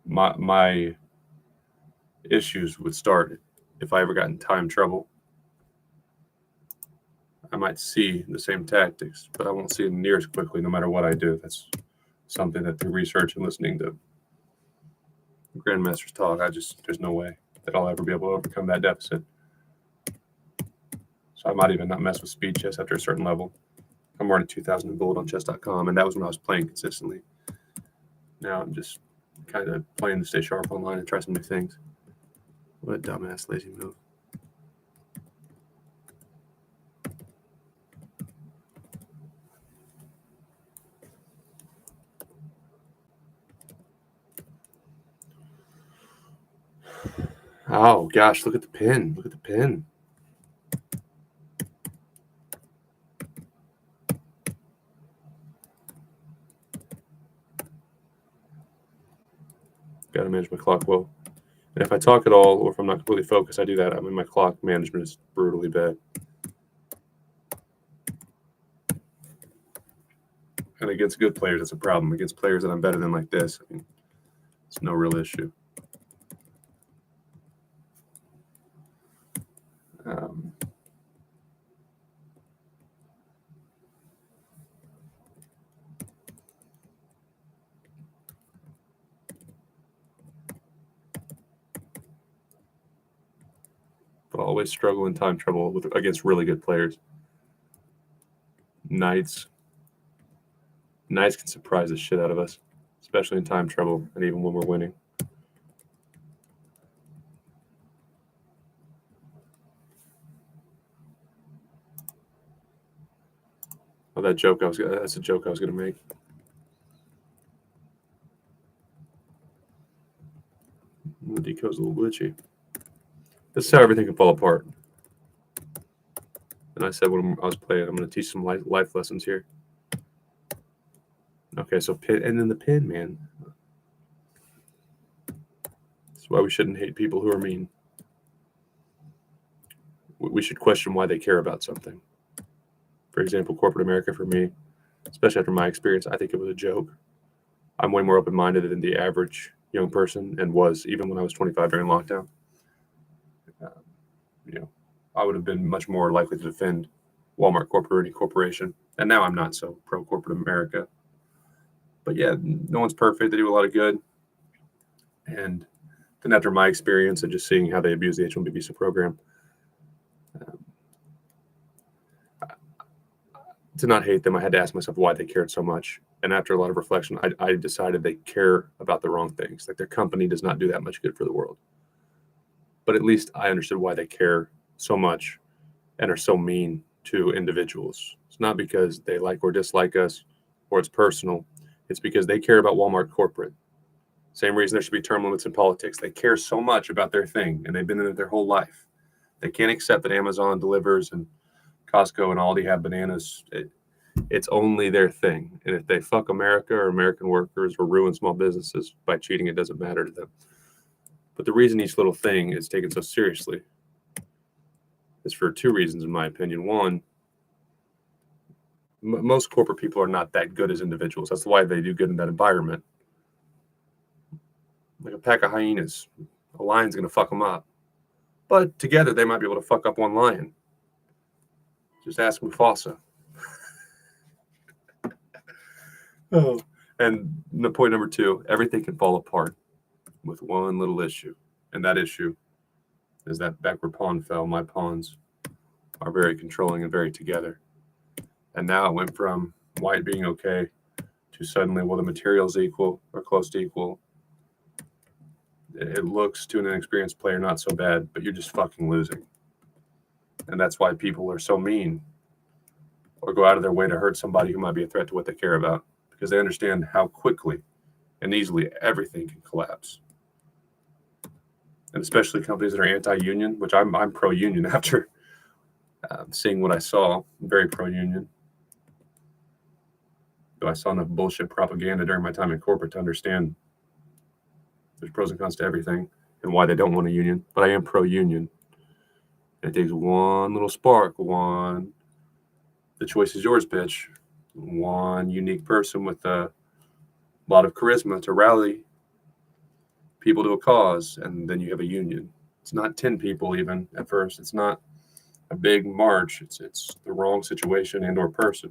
My issues would start if I ever got in time trouble. I might see the same tactics, but I won't see them near as quickly no matter what I do. That's something that through research and listening to grandmasters talk, there's no way that I'll ever be able to overcome that deficit. So I might even not mess with speed chess after a certain level. I'm already 2,000 in bullet on chess.com, and that was when I was playing consistently. Now I'm just kind of playing to stay sharp online and try some new things. What a dumbass lazy move. Oh, gosh, look at the pin. Look at the pin. Got to manage my clock well. And if I talk at all, or if I'm not completely focused, I do that. I mean, my clock management is brutally bad. And against good players, that's a problem. Against players that I'm better than like this, I mean, it's no real issue. But I always struggle in time trouble against really good players. Knights can surprise the shit out of us, especially in time trouble and even when we're winning. Oh, that's a joke I was going to make. The decode's a little glitchy. This is how everything can fall apart. And I said when I was playing, I'm going to teach some life lessons here. Okay, so pin, and then the pin, man. That's why we shouldn't hate people who are mean. We should question why they care about something. For example, corporate America for me, especially after my experience, I think it was a joke. I'm way more open-minded than the average young person, and was even when I was 25 during lockdown. I would have been much more likely to defend Walmart Corporation, and now I'm not so pro corporate America. But yeah, no one's perfect. They do a lot of good, and then after my experience and just seeing how they abuse the H-1B visa program, to not hate them, I had to ask myself why they cared so much. And after a lot of reflection, I decided they care about the wrong things. Like their company does not do that much good for the world. But at least I understood why they care so much and are so mean to individuals. It's not because they like or dislike us or it's personal. It's because they care about Walmart corporate. Same reason there should be term limits in politics. They care so much about their thing, and they've been in it their whole life. They can't accept that Amazon delivers and Costco and Aldi have bananas. It's only their thing. And if they fuck America or American workers or ruin small businesses by cheating, it doesn't matter to them. But the reason each little thing is taken so seriously is for two reasons, in my opinion. One, most corporate people are not that good as individuals. That's why they do good in that environment. Like a pack of hyenas, a lion's going to fuck them up. But together, they might be able to fuck up one lion. Just ask Mufasa. Oh. And point number two, everything can fall apart with one little issue. And that issue is that backward pawn fell. My pawns are very controlling and very together. And now it went from white being okay to suddenly, well, the material's equal or close to equal. It looks to an inexperienced player not so bad, but you're just fucking losing. And that's why people are so mean or go out of their way to hurt somebody who might be a threat to what they care about, because they understand how quickly and easily everything can collapse. And especially companies that are anti-union, which I'm pro-union after seeing what I saw. I'm very pro-union. Though I saw enough bullshit propaganda during my time in corporate to understand there's pros and cons to everything and why they don't want a union. But I am pro-union. And it takes one little spark, the choice is yours, bitch. One unique person with a lot of charisma to rally people to a cause, and then you have a union. It's not 10 people even at first. It's not a big march. It's the wrong situation and or person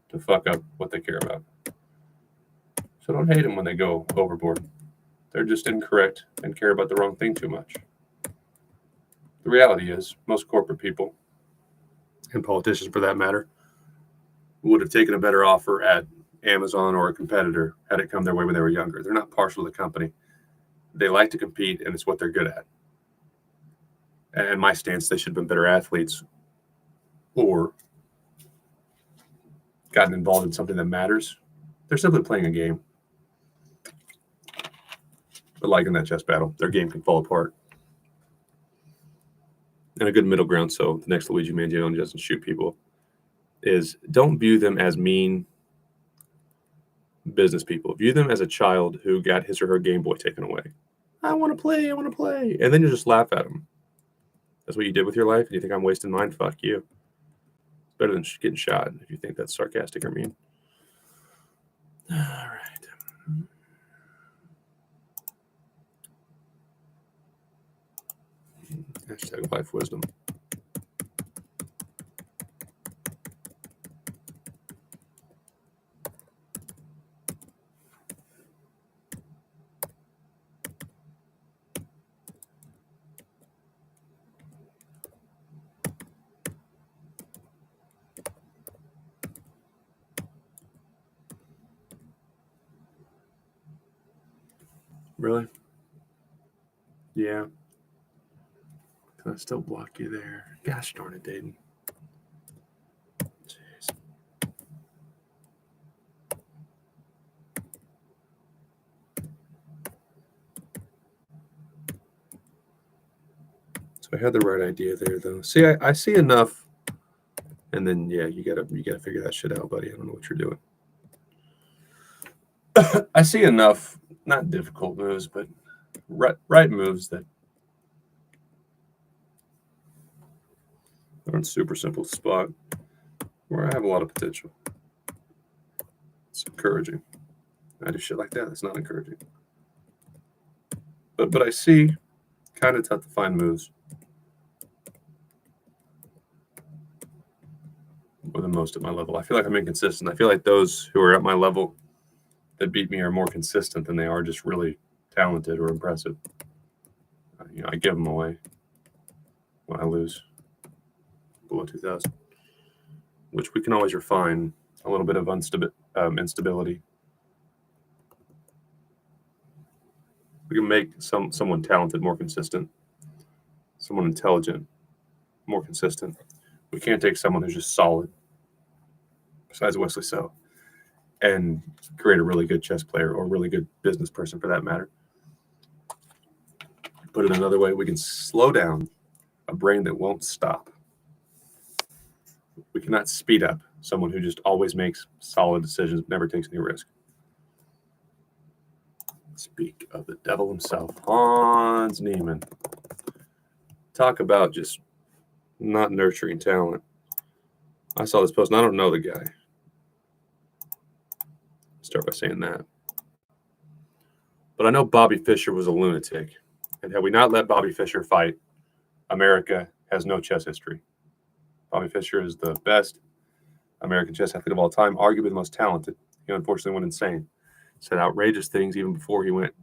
to fuck up what they care about. So don't hate them when they go overboard. They're just incorrect and care about the wrong thing too much. The reality is most corporate people, and politicians for that matter, would have taken a better offer at Amazon or a competitor had it come their way when they were younger. They're not partial to the company. They like to compete, and it's what they're good at. And my stance, they should have been better athletes or gotten involved in something that matters. They're simply playing a game. But like in that chess battle, their game can fall apart. And a good middle ground, so the next Luigi Mangione doesn't shoot people, is don't view them as mean business people. View them as a child who got his or her Game Boy taken away. I want to play. And then you just laugh at them. That's what you did with your life, and you think I'm wasting mine? Fuck you. It's better than getting shot if you think that's sarcastic or mean. All right. Hashtag life wisdom. Really? Yeah. Can I still block you there? Gosh darn it, Dayton. Jeez. So I had the right idea there, though. See, I see enough, and then yeah, you gotta figure that shit out, buddy. I don't know what you're doing. I see enough, not difficult moves, but right moves that aren't super simple to spot, where I have a lot of potential. It's encouraging. I do shit like that. That's not encouraging. But I see kind of tough to find moves more than most at my level. I feel like I'm inconsistent. I feel like those who are at my level that beat me are more consistent than they are just really talented or impressive. I give them away when I lose below 2,000, which we can always refine a little bit of instability. We can make someone talented more consistent, someone intelligent more consistent. We can't take someone who's just solid, besides Wesley So, and create a really good chess player or a really good business person for that matter. Put it another way, we can slow down a brain that won't stop. We cannot speed up someone who just always makes solid decisions, never takes any risk. Speak of the devil himself, Hans Niemann. Talk about just not nurturing talent. I saw this post, and I don't know the guy. Start by saying that. But I know Bobby Fischer was a lunatic. And had we not let Bobby Fischer fight, America has no chess history. Bobby Fischer is the best American chess athlete of all time, arguably the most talented. He unfortunately went insane. Said outrageous things even before he went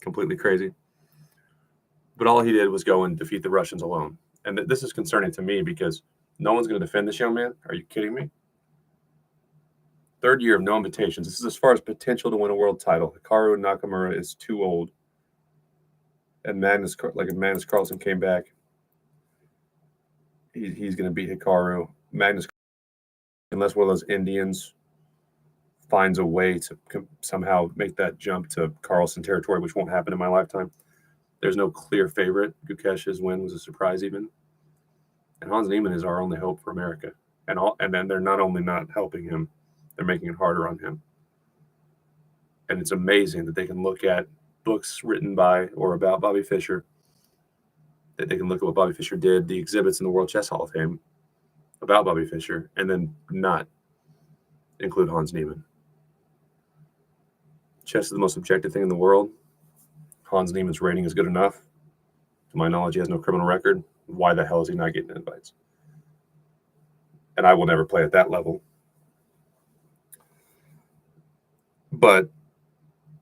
completely crazy. But all he did was go and defeat the Russians alone. And this is concerning to me because no one's going to defend this young man. Are you kidding me? Third year of no invitations. This is as far as potential to win a world title. Hikaru Nakamura is too old. And if Magnus Carlsen came back, he's going to beat Hikaru. Magnus, unless one of those Indians finds a way to somehow make that jump to Carlsen territory, which won't happen in my lifetime. There's no clear favorite. Gukesh's win was a surprise even. And Hans Niemann is our only hope for America. And then they're not only not helping him, they're making it harder on him. And it's amazing that they can look at books written by or about Bobby Fischer, that they can look at what Bobby Fischer did, the exhibits in the World Chess Hall of Fame about Bobby Fischer, and then not include Hans Niemann. Chess is the most objective thing in the world. Hans Niemann's rating is good enough. To my knowledge, he has no criminal record. Why the hell is he not getting invites? And I will never play at that level. But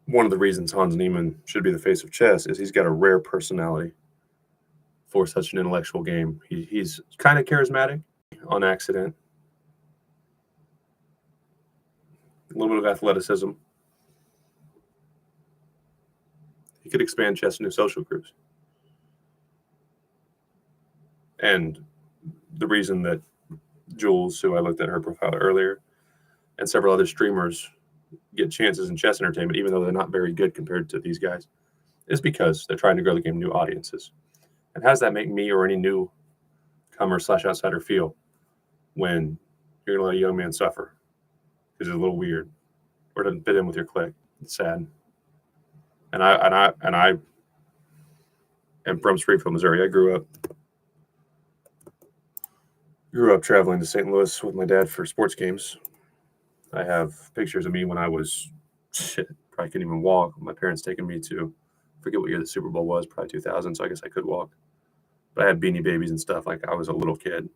one of the reasons Hans Niemann should be the face of chess is he's got a rare personality for such an intellectual game. He's kind of charismatic on accident. A little bit of athleticism. He could expand chess into social groups. And the reason that Jules, who I looked at her profile earlier, and several other streamers get chances in chess entertainment, even though they're not very good compared to these guys, is because they're trying to grow the game to new audiences. And how does that make me or any newcomer / outsider feel when you're going to let a young man suffer because he's a little weird or doesn't fit in with your clique? It's sad. And I am from Springfield, Missouri. I grew up traveling to St. Louis with my dad for sports games. I have pictures of me when I was probably couldn't even walk. My parents taking me to, forget what year the Super Bowl was, probably 2000. So I guess I could walk. But I had Beanie Babies and stuff like I was a little kid.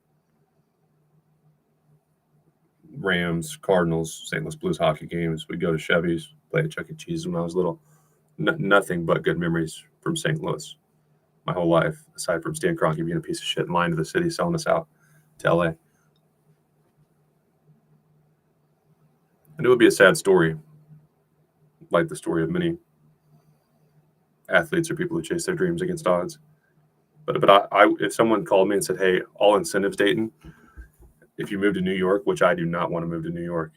Rams, Cardinals, St. Louis Blues hockey games. We'd go to Chevy's, play at Chuck E. Cheese when I was little. Nothing but good memories from St. Louis my whole life, aside from Stan Kroenke being a piece of shit and lying to the city, selling us out to LA. And it would be a sad story, like the story of many athletes or people who chase their dreams against odds. But I if someone called me and said, "Hey, all incentives, Dayton, if you move to New York," which I do not want to move to New York.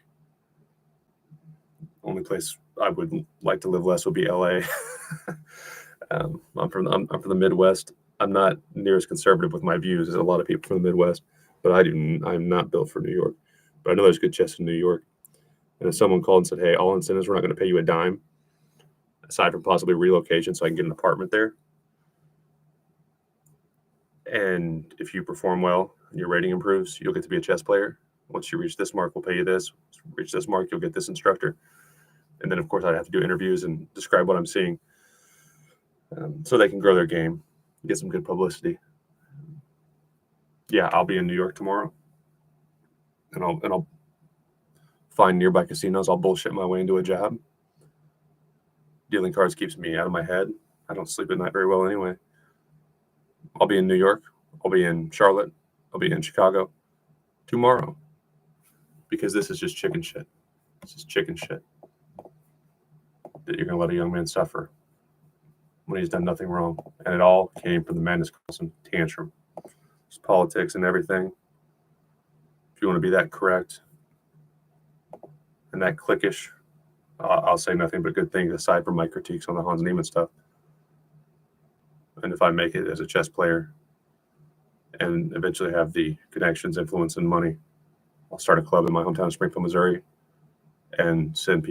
Only place I would like to live less would be LA. I'm from the Midwest. I'm not near as conservative with my views as a lot of people from the Midwest, but I'm not built for New York. But I know there's good chess in New York. And if someone called and said, "Hey, all incentives, we're not going to pay you a dime, aside from possibly relocation, so I can get an apartment there. And if you perform well and your rating improves, you'll get to be a chess player. Once you reach this mark, we'll pay you this. Reach this mark, you'll get this instructor." And then, of course, I'd have to do interviews and describe what I'm seeing, so they can grow their game, get some good publicity. Yeah, I'll be in New York tomorrow, and I'll find nearby casinos. I'll bullshit my way into a job. Dealing cards keeps me out of my head. I don't sleep at night very well anyway. I'll be in New York. I'll be in Charlotte. I'll be in Chicago tomorrow, because this is just chicken shit. This is chicken shit that you're going to let a young man suffer when he's done nothing wrong. And it all came from the Madness Carlson tantrum. It's politics and everything. If you want to be that correct and that cliquish, I'll say nothing but good things aside from my critiques on the Hans Niemann stuff. And if I make it as a chess player and eventually have the connections, influence, and money, I'll start a club in my hometown of Springfield, Missouri, and send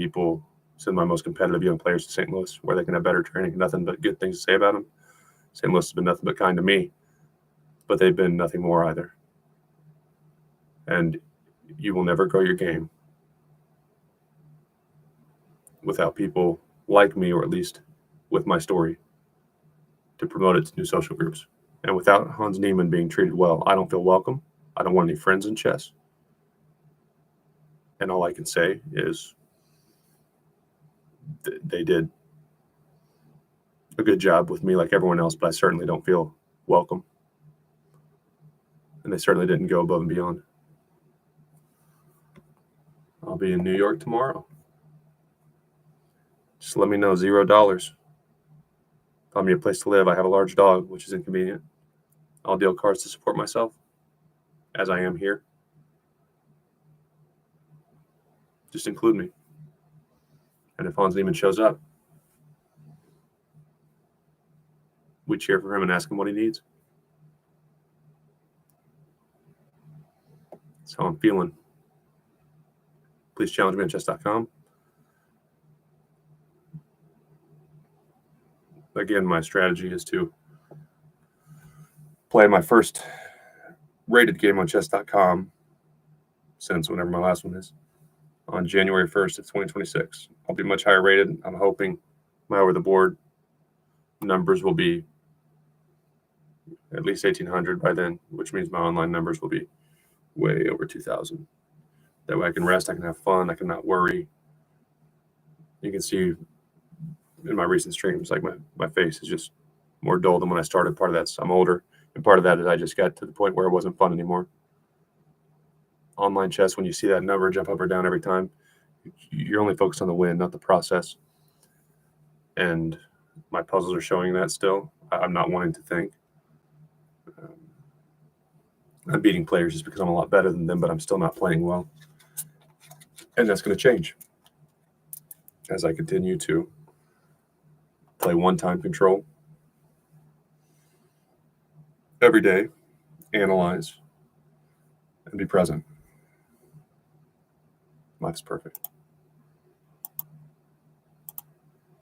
my most competitive young players to St. Louis, where they can have better training. Nothing but good things to say about them. St. Louis has been nothing but kind to me, but they've been nothing more either. And you will never grow your game without people like me, or at least with my story, to promote it to new social groups. And without Hans Niemann being treated well, I don't feel welcome. I don't want any friends in chess. And all I can say is they did a good job with me like everyone else, but I certainly don't feel welcome. And they certainly didn't go above and beyond. I'll be in New York tomorrow. Just let me know, $0. Find me a place to live. I have a large dog, which is inconvenient. I'll deal cards to support myself, as I am here. Just include me. And if Hans Niemann shows up, we cheer for him and ask him what he needs. That's how I'm feeling. Please challenge me on chess.com. Again, my strategy is to play my first rated game on chess.com since whenever my last one is, on January 1st of 2026. I'll be much higher rated. I'm hoping my over-the-board numbers will be at least 1,800 by then, which means my online numbers will be way over 2,000. That way I can rest, I can have fun, I can not worry. You can see in my recent streams, like my face is just more dull than when I started. Part of that's I'm older, and part of that is I just got to the point where it wasn't fun anymore. Online chess, when you see that number jump up or down every time, you're only focused on the win, not the process. And my puzzles are showing that still. I'm not wanting to think. I'm beating players just because I'm a lot better than them, but I'm still not playing well. And that's going to change as I continue to play one-time control every day, analyze, and be present. Life's perfect.